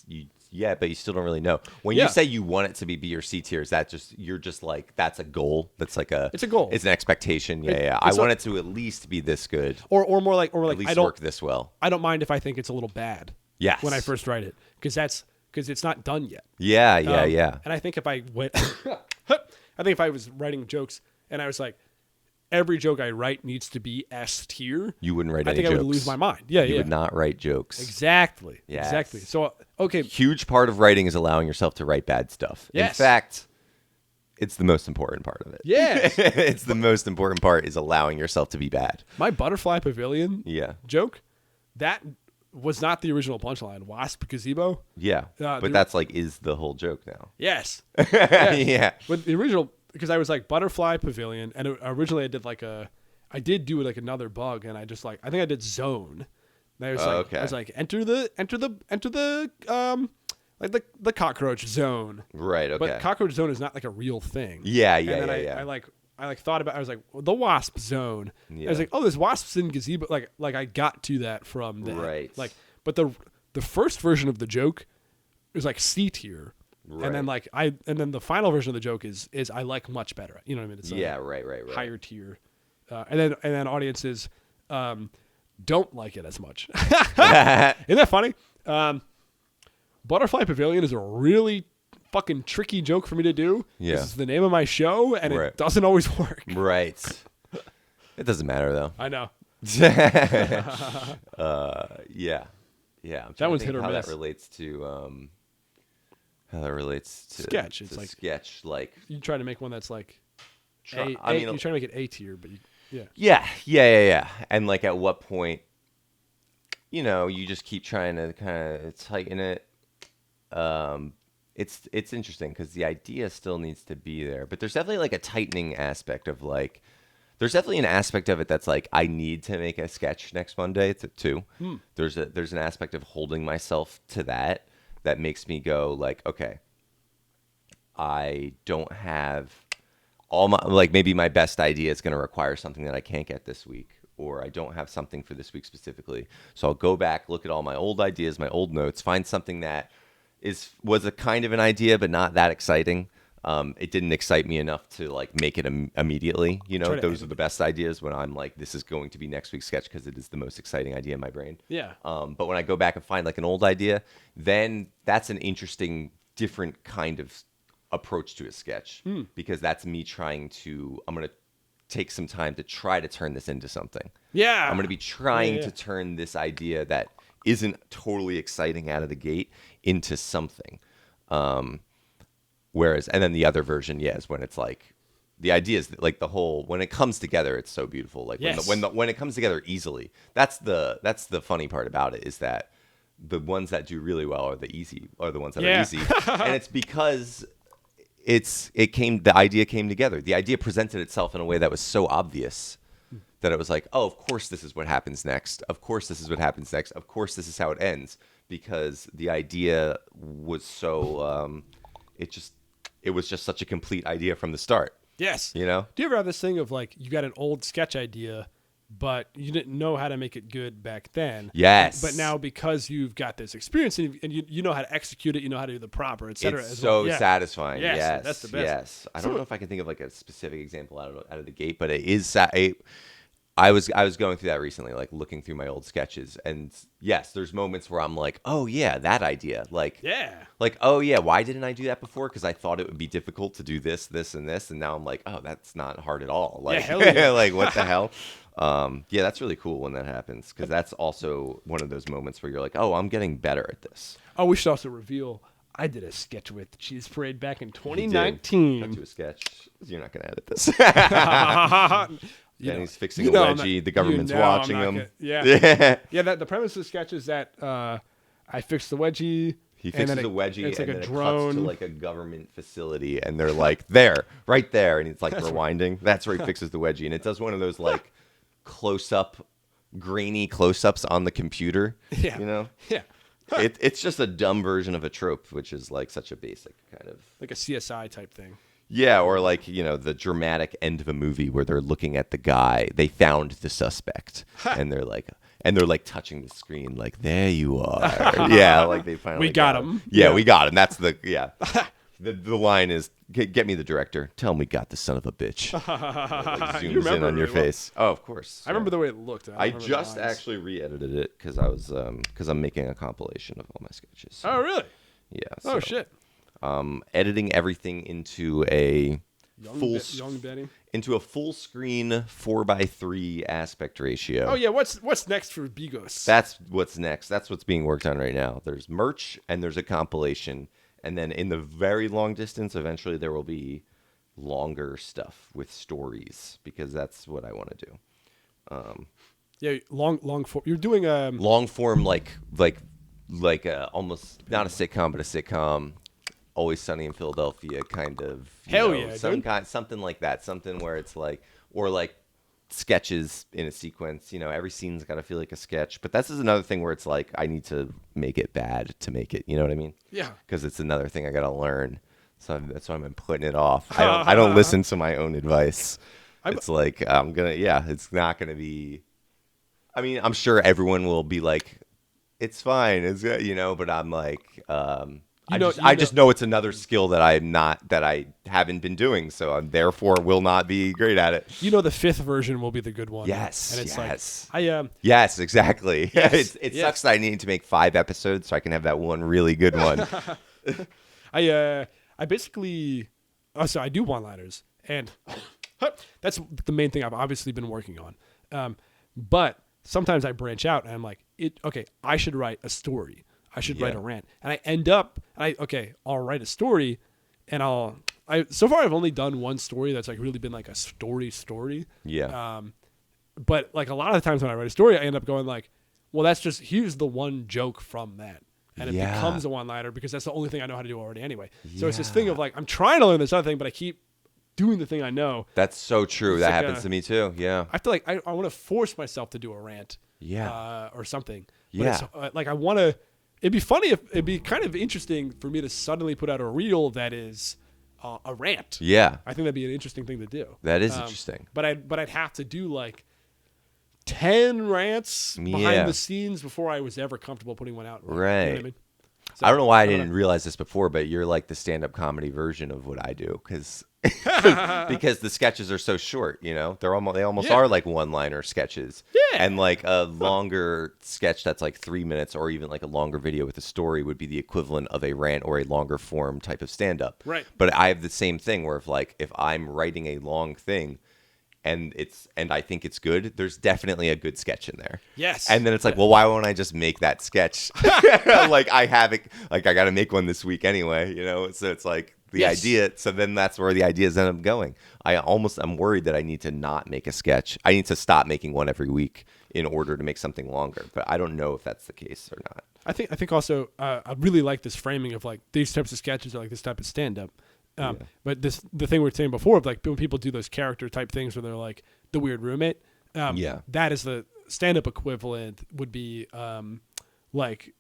you still don't really know. When you say you want it to be B or C tier, is that you're just like, that's a goal? That's like it's a goal. It's an expectation. Yeah. I want it to at least be this good. Or more like at least work this well. I don't mind if I think it's a little bad. Yes. When I first write it, because it's not done yet. Yeah. And I think if I was writing jokes and I was like, every joke I write needs to be S tier, you wouldn't write any jokes. I think I would lose my mind. Yeah, you would not write jokes. Exactly. Yes. Exactly. So, okay. Huge part of writing is allowing yourself to write bad stuff. Yes. In fact, it's the most important part of it. Yeah. It's the most important part is allowing yourself to be bad. My butterfly pavilion joke, that was not the original punchline. Wasp gazebo. Yeah. But that's like, is the whole joke now. Yes. Yeah. But the original, because I was like butterfly pavilion, and originally I did do like another bug, and I think I did zone. And I was I was like, enter the like the cockroach zone. Right. Okay. But cockroach zone is not like a real thing. Yeah. And then I thought about, I was like, well, the wasp zone. Yeah. I was like, oh, there's wasps in gazebo. Like I got to that from that. Right. Like, but the first version of the joke is like C tier. Right. And then the final version of the joke is I like much better. You know what I mean? It's right. Higher tier. And then audiences don't like it as much. Isn't that funny? Butterfly Pavilion is a really fucking tricky joke for me to do. Yeah. This is the name of my show, and it doesn't always work. Right. It doesn't matter though. I know. Yeah. I'm that one's hit or how miss. That relates to sketch. It's like sketch. Like you try to make one that's like you try to make it A tier, but yeah. And like at what point, you just keep trying to kind of tighten it. It's interesting because the idea still needs to be there, but there's definitely like a tightening aspect of like, there's definitely an aspect of it that's like, I need to make a sketch next Monday too. There's an aspect of holding myself to that makes me go like, okay, I don't have all my, like maybe my best idea is going to require something that I can't get this week, or I don't have something for this week specifically. So I'll go back, look at all my old ideas, my old notes, find something that was a kind of an idea, but not that exciting. It didn't excite me enough to like make it immediately. Those are the best ideas when I'm like, this is going to be next week's sketch because it is the most exciting idea in my brain. Yeah. But when I go back and find like an old idea, then that's an interesting, different kind of approach to a sketch because that's me I'm going to take some time to try to turn this into something. Yeah. I'm going to be trying to turn this idea that isn't totally exciting out of the gate into something. Whereas, and then the other version, is when it's like, the idea is like the whole, when it comes together, it's so beautiful. Like when it comes together easily, that's the funny part about it is that the ones that do really well are the ones that are easy. And it's because the idea came together. The idea presented itself in a way that was so obvious that it was like, oh, of course this is what happens next. Of course this is what happens next. Of course this is how it ends. Because the idea was so, it was just such a complete idea from the start. Yes. Do you ever have this thing of like, you got an old sketch idea, but you didn't know how to make it good back then? Yes. But now because you've got this experience and you know how to execute it, you know how to do the proper, et cetera. It's so satisfying. Yes. That's the best. Yes. I don't know if I can think of like a specific example out of the gate, but it is I was going through that recently, like looking through my old sketches, and yes, there's moments where I'm like, oh yeah, that idea, like oh yeah, why didn't I do that before? Because I thought it would be difficult to do this, and this, and now I'm like, oh, that's not hard at all. Like, hell yeah. like what the hell? That's really cool when that happens because that's also one of those moments where you're like, oh, I'm getting better at this. Oh, we should also reveal, I did a sketch with CheeseParade back in 2019. I do a sketch. You're not gonna edit this. And he's fixing a wedgie. The government's watching him. The premise of the sketch is that I fixed the wedgie. He fixes then a wedgie, it's like and a then drone. it cuts to like a government facility, and they're like, there, right there, and it's like rewinding. That's where he fixes the wedgie, and it does one of those like close-up, grainy close-ups on the computer. Yeah. You know? Yeah. It's just a dumb version of a trope, which is like such a basic kind of Like a CSI type thing. yeah, or like the dramatic end of a movie where they're looking at the guy, they found the suspect, and they're like touching the screen, like there you are, yeah, like they finally We got him. Yeah, Yeah. we got him. That's the the line is get me the director. Tell him we got the son of a bitch. Like You zooms in remember on your really well. face. Oh, of course. I remember the way it looked. I don't remember the just lines. actually re-edited it because I'm making a compilation of all my sketches. Oh really? Yeah. Oh so, shit. editing everything into a Young Betty. into a full screen 4:3 aspect ratio. Oh yeah. What's next for Bigos? That's what's next. That's what's being worked on right now. There's merch and there's a compilation, and then in the very long distance, eventually there will be longer stuff with stories because that's what I want to do. Yeah, long form. You're doing Long form, like almost not a sitcom, but a sitcom. Always Sunny in Philadelphia, kind of. Hell yeah, dude. Something like that. Something where it's like, or like sketches in a sequence. Every scene's got to feel like a sketch. But this is another thing where it's like I need to make it bad to make it. You know what I mean? Yeah. Because it's another thing I got to learn. So that's why I'm putting it off. I don't listen to my own advice. It's like it's not gonna be. I mean, I'm sure everyone will be like, it's fine, it's good, but I'm like, I just know it's another skill that I haven't been doing, so I therefore will not be great at it. The fifth version will be the good one. Yes, and it's yes. like Yes, exactly. Yes, It yes. sucks that I need to make 5 episodes so I can have that one really good one. I basically so I do one-liners, and that's the main thing I've obviously been working on. But sometimes I branch out and I'm like, I should write a story. I should write a rant. And I end up, I'll write a story, and so far I've only done one story that's like really been like a story. Yeah. But like a lot of the times when I write a story, I end up going like, well, here's the one joke from that. And it becomes a one-liner because that's the only thing I know how to do already anyway. So it's this thing of like, I'm trying to learn this other thing, but I keep doing the thing I know. That's so true. It's That like happens to me too. Yeah. I feel like I want to force myself to do a rant. Yeah. Or something. Yeah. But it's, like I want to. It'd be funny it'd be kind of interesting for me to suddenly put out a reel that is a rant. Yeah. I think that'd be an interesting thing to do. That is interesting. But I'd have to do like 10 rants behind the scenes before I was ever comfortable putting one out. Right. You know what I mean? So, I don't know why I didn't realize this before, but you're like the stand-up comedy version of what I do because the sketches are so short. They almost are like one-liner sketches. Yeah. And like a longer sketch that's like 3 minutes, or even like a longer video with a story would be the equivalent of a rant or a longer form type of stand-up. Right. But I have the same thing where if I'm writing a long thing, and I think it's good, there's definitely a good sketch in there. Yes. And then it's like, well, why won't I just make that sketch? Like I have it, like I got to make one this week anyway, So it's like the idea. So then that's where the ideas end up going. I'm worried that I need to not make a sketch. I need to stop making one every week in order to make something longer. But I don't know if that's the case or not. I think also I really like this framing of like these types of sketches are like this type of stand-up. But the thing we were saying before of like when people do those character type things where they're like the weird roommate, that is the stand-up equivalent would be like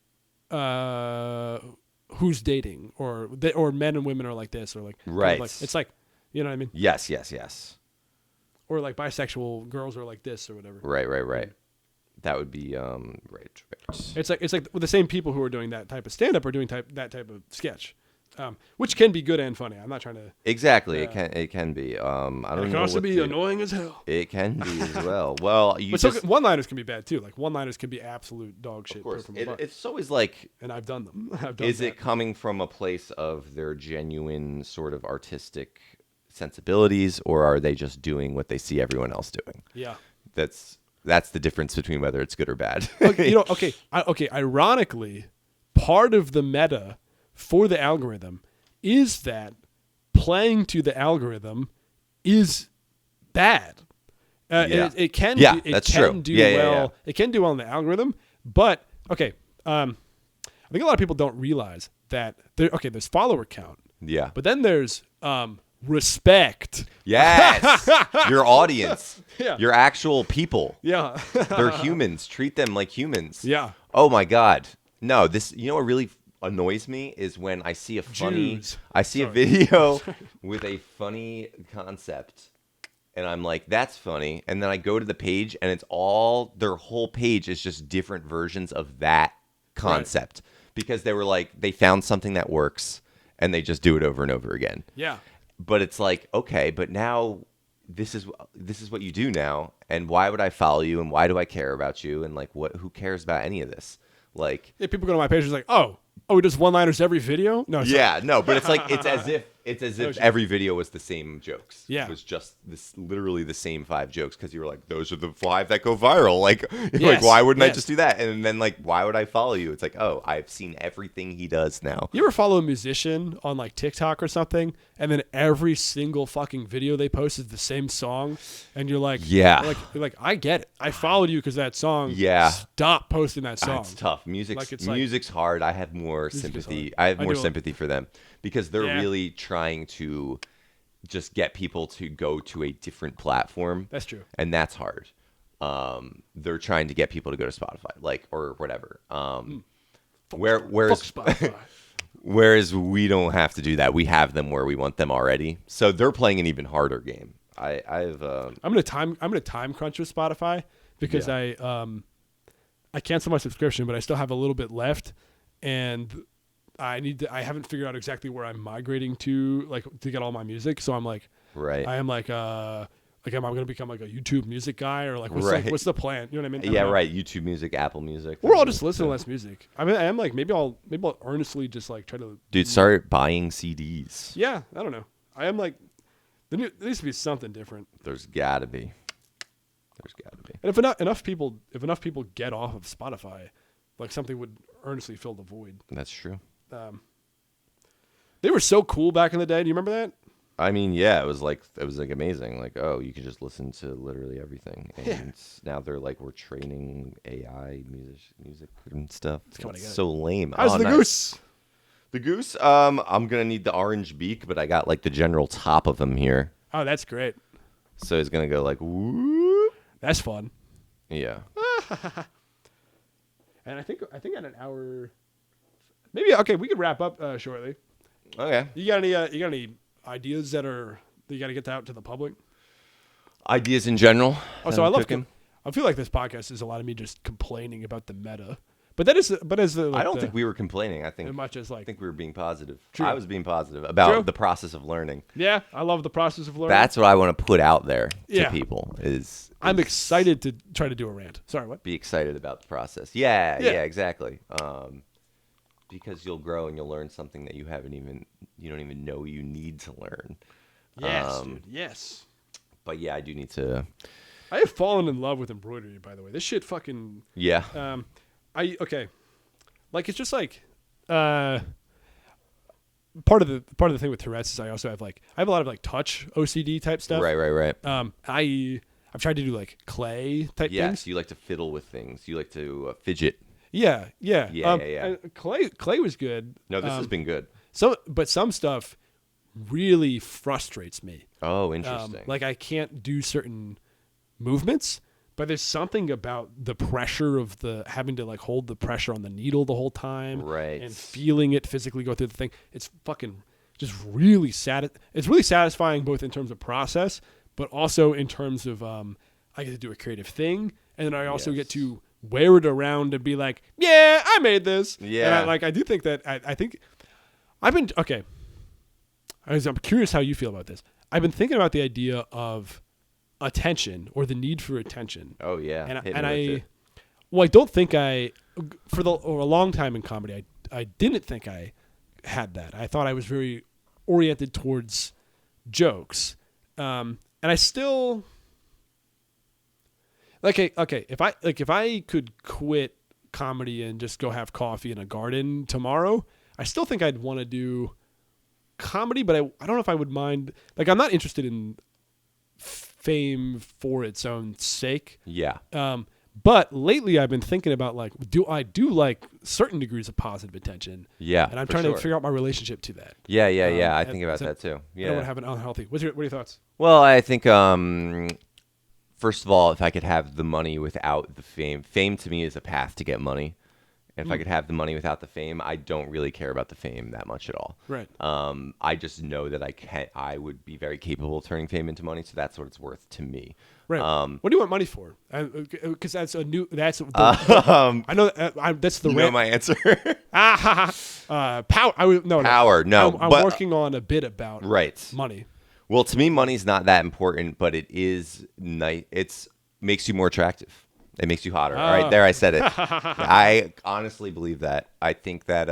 who's dating or men and women are like this or like right. Like, it's like you know what I mean? Yes. Or like bisexual girls are like this or whatever. Right. That would be right. It's like the same people who are doing that type of stand-up are doing that type of sketch. Which can be good and funny. I'm not trying to exactly. It can be. I don't know. It can also be annoying as hell. It can be as well. Well, one-liners can be bad too. Like one-liners can be absolute dog shit. Of course, it's always like. And I've done them. It coming from a place of their genuine sort of artistic sensibilities, or are they just doing what they see everyone else doing? Yeah. That's the difference between whether it's good or bad. Ironically, part of the meta for the algorithm is that playing to the algorithm is bad. It can do well. Yeah. It can do well in the algorithm, but I think a lot of people don't realize that there's follower count, Yeah. but then there's respect. Yes. Your audience. Yeah. Your actual people. Yeah. They're humans. Treat them like humans. Yeah. Oh my God. No, you know what really annoys me is when I see a video with a funny concept and I'm like, that's funny. And then I go to the page and their whole page is just different versions of that concept because they found something that works and they just do it over and over again. Yeah. But it's like, okay, but now this is what you do now, and why would I follow you, and why do I care about you, and like who cares about any of this? Like, yeah, people go to my page and it's like, oh, he does one-liners every video? No, but it's like it's as if every video was the same jokes. Yeah. It was just literally the same 5 jokes because you were like, those are the 5 that go viral. Like, like why wouldn't I just do that? And then like, why would I follow you? It's like, oh, I've seen everything he does now. You ever follow a musician on like TikTok or something, and then every single fucking video they post is the same song, and you're like, yeah, you're like, I get it. I followed you because that song. Yeah. Stop posting that song. It's tough. Music's hard. I have more sympathy. I have more sympathy for them because they're really trying to just get people to go to a different platform. That's true. And that's hard. They're trying to get people to go to Spotify, or whatever. Whereas we don't have to do that. We have them where we want them already. So they're playing an even harder game. I'm gonna time crunch with Spotify because I canceled my subscription, but I still have a little bit left, and I haven't figured out exactly where I'm migrating to, like, to get all my music. So I'm like, I am like, am I going to become like a YouTube music guy, or like, what's the plan? You know what I mean? Yeah, right. YouTube Music, Apple Music. Or I'll just listen to less music. I mean, I am like, maybe I'll earnestly just like try to. Dude, start buying CDs. Yeah, I don't know. I am like, there needs to be something different. There's gotta be. And if enough people get off of Spotify, like, something would earnestly fill the void. That's true. They were so cool back in the day. Do you remember that? I mean, yeah, it was like amazing. Like, oh, you could just listen to literally everything. And now they're like, we're training AI music and stuff. It's so lame. How's the goose? The goose? I'm gonna need the orange beak, but I got like the general top of him here. Oh, that's great. So he's gonna go like, whoop. That's fun. Yeah. And I think at an hour, maybe. Okay, we could wrap up shortly. Okay. You got any ideas that you got to get out to the public? Ideas in general. Oh, so I feel like this podcast is a lot of me just complaining about the meta, but as I don't think we were complaining. I think we were being positive. True. I was being positive about the process of learning. Yeah, I love the process of learning. That's what I want to put out there to people. I'm excited to try to do a rant. Sorry, what? Be excited about the process. Yeah, exactly. Because you'll grow and you'll learn something that you don't even know you need to learn. Yes, dude. Yes. But yeah, I do need to. I have fallen in love with embroidery, by the way. This shit fucking. Yeah. Like, it's just like part of the thing with Tourette's is I have a lot of like touch OCD type stuff. Right. I've tried to do like clay type things. Yes, you like to fiddle with things. You like to fidget. Yeah. Clay was good. No, this has been good. But some stuff really frustrates me. Oh, interesting. Like, I can't do certain movements, but there's something about the pressure of having to like hold the pressure on the needle the whole time, right? And feeling it physically go through the thing. It's fucking just really sad. It's really satisfying both in terms of process, but also in terms of I get to do a creative thing, and then I also get to wear it around and be like, yeah, I made this. Yeah. And I do think that I think I've been okay. I'm curious how you feel about this. I've been thinking about the idea of attention, or the need for attention. Oh yeah. I don't think for a long time in comedy, I didn't think I had that. I thought I was very oriented towards jokes. And I still if I could quit comedy and just go have coffee in a garden tomorrow, I still think I'd want to do comedy, but I don't know if I would mind. Like, I'm not interested in fame for its own sake. Yeah. But lately, I've been thinking about like, do I do like certain degrees of positive attention? Yeah, and I'm for trying sure. to figure out my relationship to that. Yeah. I and think about so that too. I don't Yeah. want to have an unhealthy. What are your thoughts? Well, I think first of all, if I could have the money without the fame to me is a path to get money. And if I could have the money without the fame, I don't really care about the fame that much at all. Right. I just know that I would be very capable of turning fame into money, so that's what it's worth to me. Right. What do you want money for? Because that's a new. That's. I know that's the. You know my answer. Power. Power. No, I'm but working on a bit about money. Well, to me, money's not that important, but it is nice. It's makes you more attractive. It makes you hotter. All right, there I said it. I honestly believe that. I think that,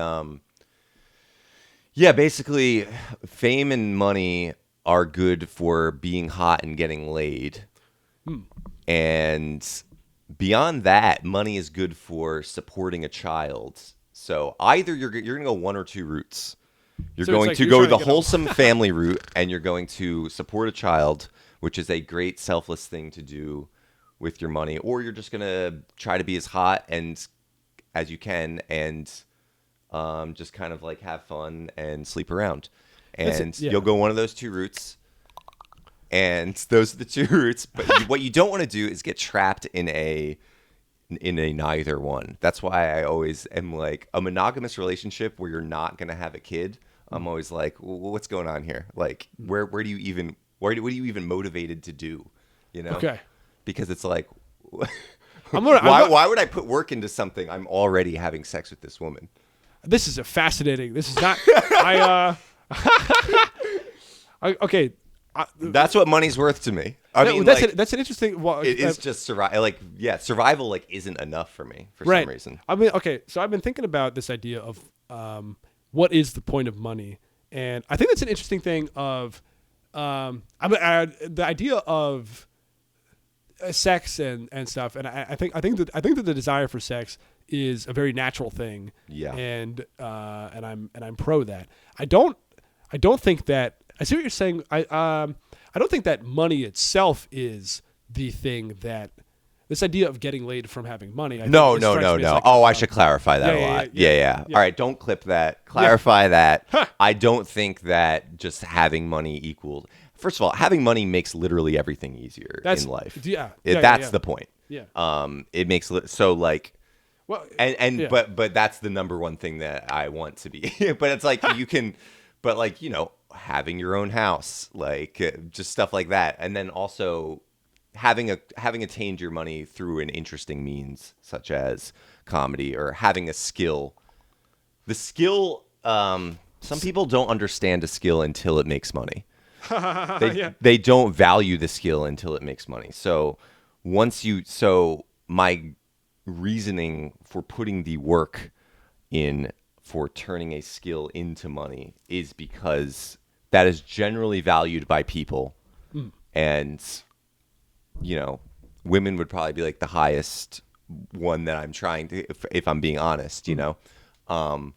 basically, fame and money are good for being hot and getting laid. And beyond that, money is good for supporting a child. So either you're going to go one or two routes. You're going to go the wholesome family route, and you're going to support a child, which is a great selfless thing to do with your money, or you're just gonna try to be as hot and as you can and just kind of like have fun and sleep around, and you'll go one of those two routes, and those are the two routes. But what you don't want to do is get trapped in a neither one. That's why I always am like a monogamous relationship where you're not gonna have a kid. I'm always like, what's going on here? Like, where do you even what are you even motivated to do? You know? Okay. Because it's like, why would I put work into something I'm already having sex with this woman? This is This is not. Okay. That's what money's worth to me. I mean, that's an interesting. Well, it is just survival. Survival isn't enough for me for some reason. I mean, okay. So I've been thinking about this idea of what is the point of money, and I think that's an interesting thing. Of the idea of sex and stuff, and I think that the desire for sex is a very natural thing. Yeah. And I'm pro that. I don't think that. I see what you're saying. I don't think that money itself is the thing that. This idea of getting laid from having money. No. Like, I should clarify that a lot. Yeah. All right, don't clip that. Clarify that. Huh. I don't think that just having money equals. First of all, having money makes literally everything easier in life. That's the point. Yeah. It makes so like. Well, but that's the number one thing that I want to be. But it's like you can, but like having your own house, like just stuff like that, and then also having attained your money through an interesting means such as comedy or having a skill. The skill, some people don't understand a skill until it makes money. They don't value the skill until it makes money. So my reasoning for putting the work in for turning a skill into money is because that is generally valued by people. And women would probably be like the highest one that I'm trying to, if I'm being honest, So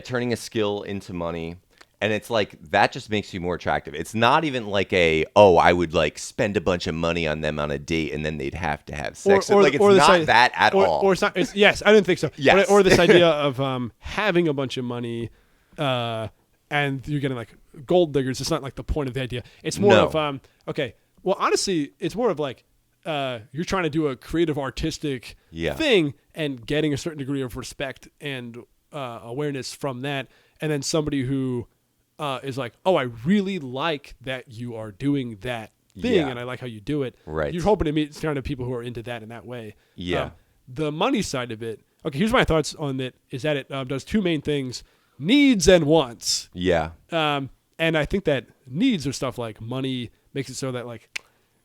turning a skill into money, and it's like that just makes you more attractive. It's not even like I would like spend a bunch of money on them on a date and then they'd have to have sex. It's not that at all. Or it's not. Yes, I didn't think so. Yes. Or this idea of having a bunch of money, and you're getting like gold diggers. It's not like the point of the idea. It's more of okay. Well, honestly, it's more of like you're trying to do a creative, artistic thing and getting a certain degree of respect and awareness from that. And then somebody who is like, oh, I really like that you are doing that thing and I like how you do it. Right. You're hoping to meet kind of people who are into that in that way. Yeah. The money side of it. Okay, here's my thoughts on it. Is that it does two main things: needs and wants. Yeah. And I think that needs are stuff like money makes it so that like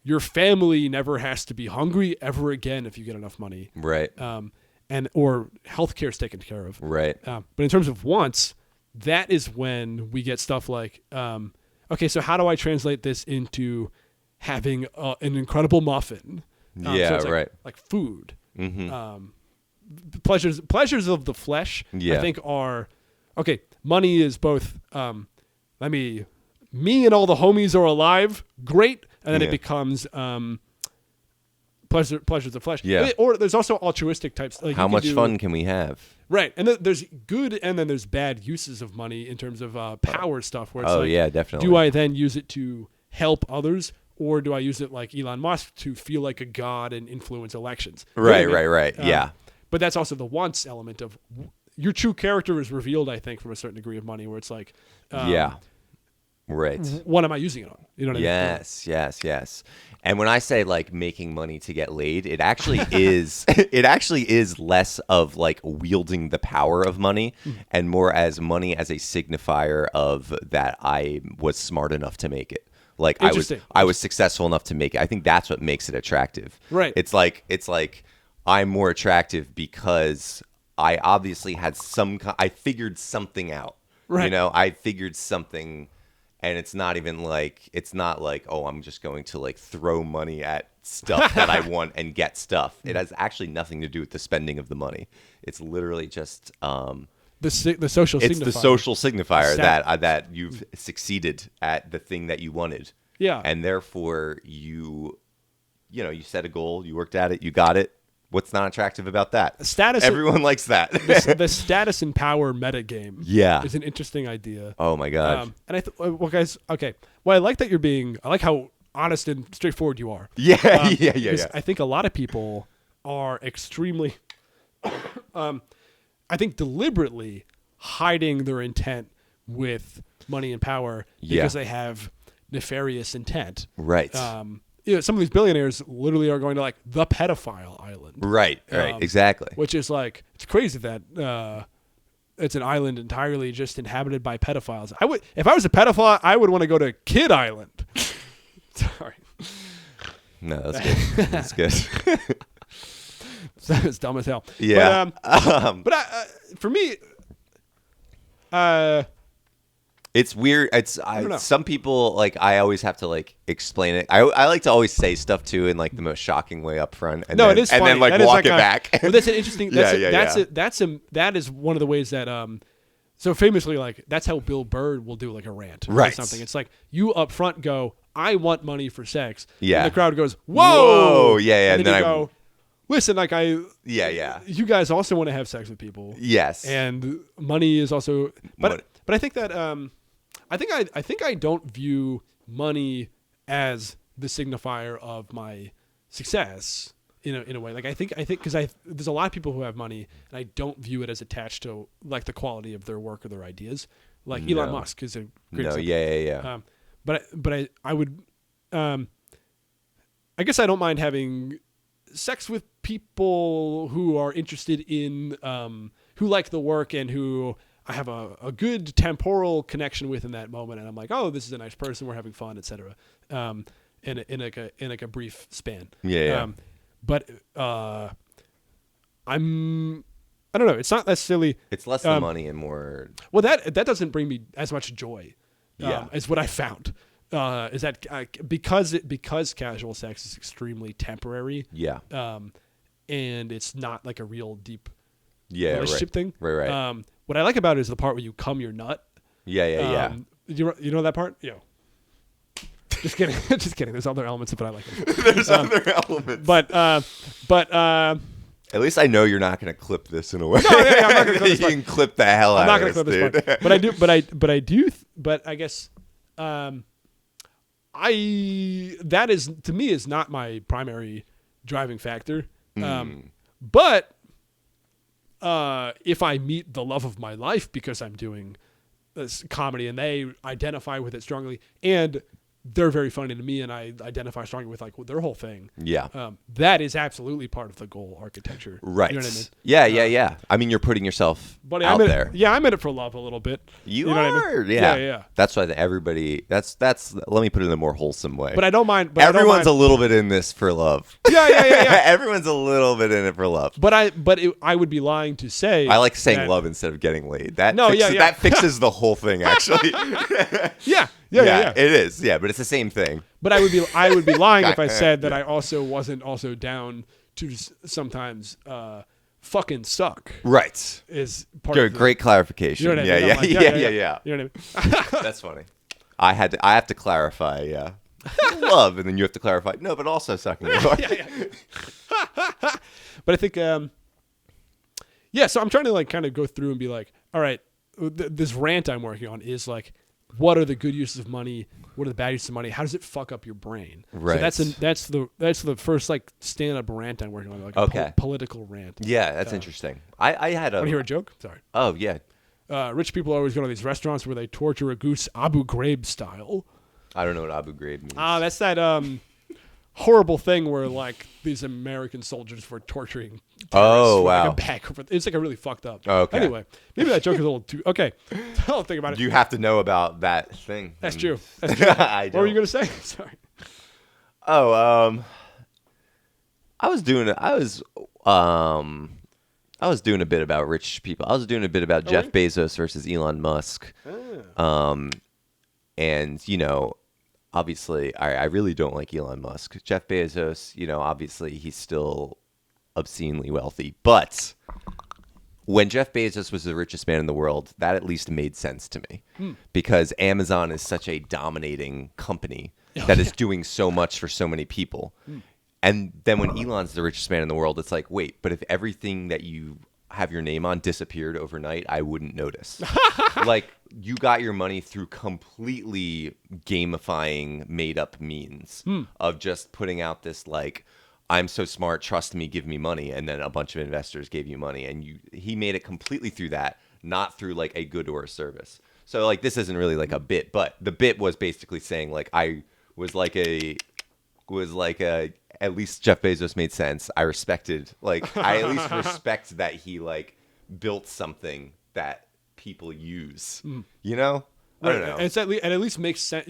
your family never has to be hungry ever again if you get enough money. Right. And or healthcare is taken care of. Right. But in terms of wants, that is when we get stuff like, okay, so how do I translate this into having an incredible muffin? So it's like, like food. Mm-hmm. Pleasures of the flesh, I think are, okay, money is both, me and all the homies are alive, great. And then it becomes pleasures of flesh. Yeah. Or there's also altruistic types. Like How much fun can we have? Right, and there's good and then there's bad uses of money in terms of power stuff. Where it's like, yeah, definitely. do I then use it to help others, or do I use it like Elon Musk to feel like a god and influence elections? Right. Yeah. But that's also the wants element of your true character is revealed, I think, from a certain degree of money, where it's like, Right. what am I using it on? You know what I mean? Yes. And when I say like making money to get laid, it actually is it actually is less of like wielding the power of money and more as money as a signifier of that I was smart enough to make it. Like I was successful enough to make it. I think that's what makes it attractive. Right. It's like I'm more attractive because I obviously had I figured something out. Right. You know, I figured something. And it's not like, oh, I'm just going to like throw money at stuff that I want and get stuff. It has actually nothing to do with the spending of the money. It's literally just the social signifier. It's the social signifier that you've succeeded at the thing that you wanted. Yeah. And therefore you set a goal, you worked at it, you got it. What's not attractive about that? Everyone likes that. The status and power metagame is an interesting idea. Oh my god! And well, guys, okay. Well, I like that I like how honest and straightforward you are. Yeah. I think a lot of people are extremely, I think deliberately hiding their intent with money and power because they have nefarious intent. Right. Some of these billionaires literally are going to like the pedophile island. Right, exactly. Which is like, it's crazy that it's an island entirely just inhabited by pedophiles. If I was a pedophile, I would want to go to Kid Island. Sorry. No, that's good. That's good. That's dumb as hell. Yeah. But for me, it's weird. Some people like I always have to like explain it. I like to always say stuff too in like the most shocking way up front, and it is funny. And then like walk it back. Well, that's an interesting. That is one of the ways that so famously like that's how Bill Burr will do like a rant or something. It's like you up front go, I want money for sex. Yeah. And the crowd goes, whoa. Yeah. And then you go, listen, like Yeah. You guys also want to have sex with people. Yes. And money is also, but I think that I think I don't view money as the signifier of my success in a way. Like I think because there's a lot of people who have money and I don't view it as attached to like the quality of their work or their ideas. Like Elon Musk is a great example. Yeah. But I would I guess I don't mind having sex with people who are interested in who like the work and who I have a good temporal connection with in that moment, and I'm like, oh, this is a nice person, we're having fun, etc. In a brief span. Yeah. But I don't know. It's not necessarily. It's less the money and more. Well, that doesn't bring me as much joy. Yeah. Is what I found. Is that because casual sex is extremely temporary. Yeah. And it's not like a real deep. Relationship thing. Right. What I like about it is the part where you cum your nut. Yeah. You know that part? Yeah. Just kidding. Just kidding. There's other elements of it I like. There's other elements. But at least I know you're not going to clip this in a way. No, I'm not going to clip this part. You can clip the hell out of this, dude. I'm not going to clip this part. But I do. But I guess that is to me is not my primary driving factor. But if I meet the love of my life because I'm doing this comedy and they identify with it strongly and they're very funny to me and I identify strongly with like their whole thing. Yeah. That is absolutely part of the goal architecture. Right. You know what I mean? Yeah. I mean, you're putting yourself out there. Yeah, I'm in it for love a little bit. You know are. What I mean? Yeah. That's why everybody, that's, let me put it in a more wholesome way. But I don't mind. Everyone's a little bit in this for love. Yeah. Everyone's a little bit in it for love. But I would be lying to say. I like saying love instead of getting laid. That fixes the whole thing, actually. Yeah. It is. Yeah, but it's the same thing. But I would be lying if I said that I also wasn't also down to sometimes fucking suck. Right. Is part of great clarification. You know what I mean? Yeah. You know what I mean? That's funny. I have to clarify. Yeah. love, and then you have to clarify, no, but also sucking your cock. But I think, so I'm trying to like kind of go through and be like, all right, this rant I'm working on is like, what are the good uses of money? What are the bad uses of money? How does it fuck up your brain? Right. So that's the first like stand up rant I'm working on, like a political rant. Yeah, that's interesting. I had a. Want to hear a joke? Sorry. Oh yeah. Rich people always go to these restaurants where they torture a goose Abu Ghraib style. I don't know what Abu Ghraib means. That's that horrible thing where like these American soldiers were torturing. Oh wow! It's like a really fucked up. Okay. Anyway, maybe that joke is a little too. Okay, I'll think about it. You have to know about that thing. That's true. That's true. What were you gonna say? Sorry. Oh, I was doing a bit about rich people. I was doing a bit about Jeff Bezos versus Elon Musk. And you know, obviously, I really don't like Elon Musk. Jeff Bezos, you know, obviously he's still obscenely wealthy. But when Jeff Bezos was the richest man in the world, that at least made sense to me. Because Amazon is such a dominating company that is doing so much for so many people. And then when Elon's the richest man in the world, it's like, wait, but if everything that you have your name on disappeared overnight, I wouldn't notice. Like, you got your money through completely gamifying made up means of just putting out this like, I'm so smart, trust me, give me money, and then a bunch of investors gave you money, and he made it completely through that, not through like a good or a service. So like, this isn't really like a bit, but the bit was basically saying like, I was like at least Jeff Bezos made sense. I respected, like, I at least respect that he like built something that people use. You know? I don't know. And at least makes sense.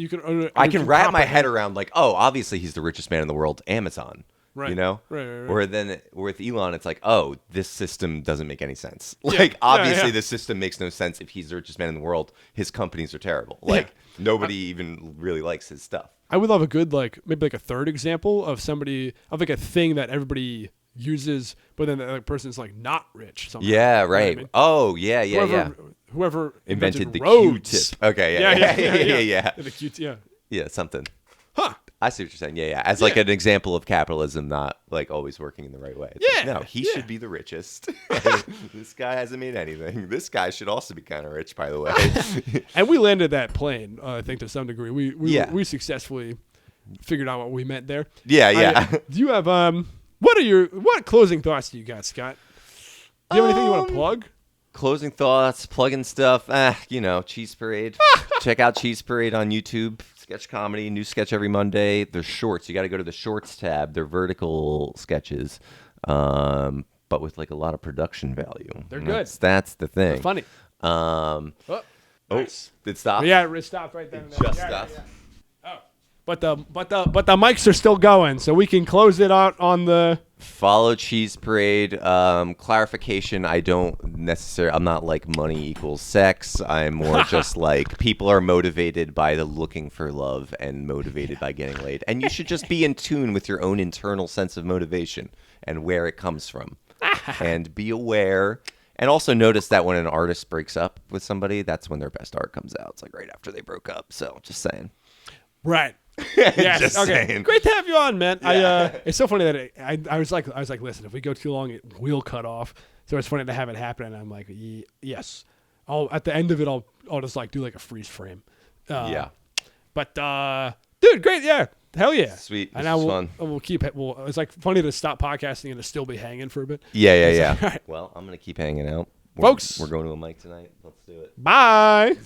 I can wrap my head around like, oh, obviously he's the richest man in the world, Amazon. Right. You know? Right. Or then with Elon, it's like, oh, this system doesn't make any sense. Like, obviously the system makes no sense if he's the richest man in the world. His companies are terrible. Like, nobody even really likes his stuff. I would love a good, like, maybe like a third example of somebody, of like a thing that everybody uses, but then the person's like not rich. Somehow. Yeah, right. You know what I mean? Oh, yeah. Whoever invented the roads. Q-tip. Okay, yeah. The Q-tip, Yeah, something. Huh. I see what you're saying. Yeah. As like an example of capitalism not like always working in the right way. It's like, no, he should be the richest. This guy hasn't made anything. This guy should also be kind of rich, by the way. And we landed that plane, I think, to some degree. We successfully figured out what we meant there. Yeah. Do you have what closing thoughts do you got, Scott? Do you have anything you want to plug? Closing thoughts, plugging stuff. You know, Cheese Parade. Check out Cheese Parade on YouTube. Sketch comedy, new sketch every Monday. They're shorts. You got to go to the shorts tab. They're vertical sketches, but with like a lot of production value. They're good. That's the thing. They're funny. Nice. It stopped. Yeah, it stopped right then. Just stopped. Yeah. Oh, but the mics are still going, so we can close it out on the. Follow Cheese Parade. Clarification, I'm not like money equals sex. I'm more just like people are motivated by the looking for love and motivated by getting laid. And you should just be in tune with your own internal sense of motivation and where it comes from. And be aware. And also notice that when an artist breaks up with somebody, that's when their best art comes out. It's like right after they broke up. So just saying. Right. Yes. Just okay. saying. Great to have you on, man. Yeah. It's so funny that I was like, listen, if we go too long, it will cut off. So it's funny to have it happen. And I'm like, yes. At the end of it, I'll just like do like a freeze frame. Yeah. But dude, great. Yeah. Hell yeah. Sweet. And fun. We'll keep it. It's like funny to stop podcasting and to still be hanging for a bit. Yeah. Like, right. Well, I'm gonna keep hanging out. Folks, we're going to a mic tonight. Let's do it. Bye.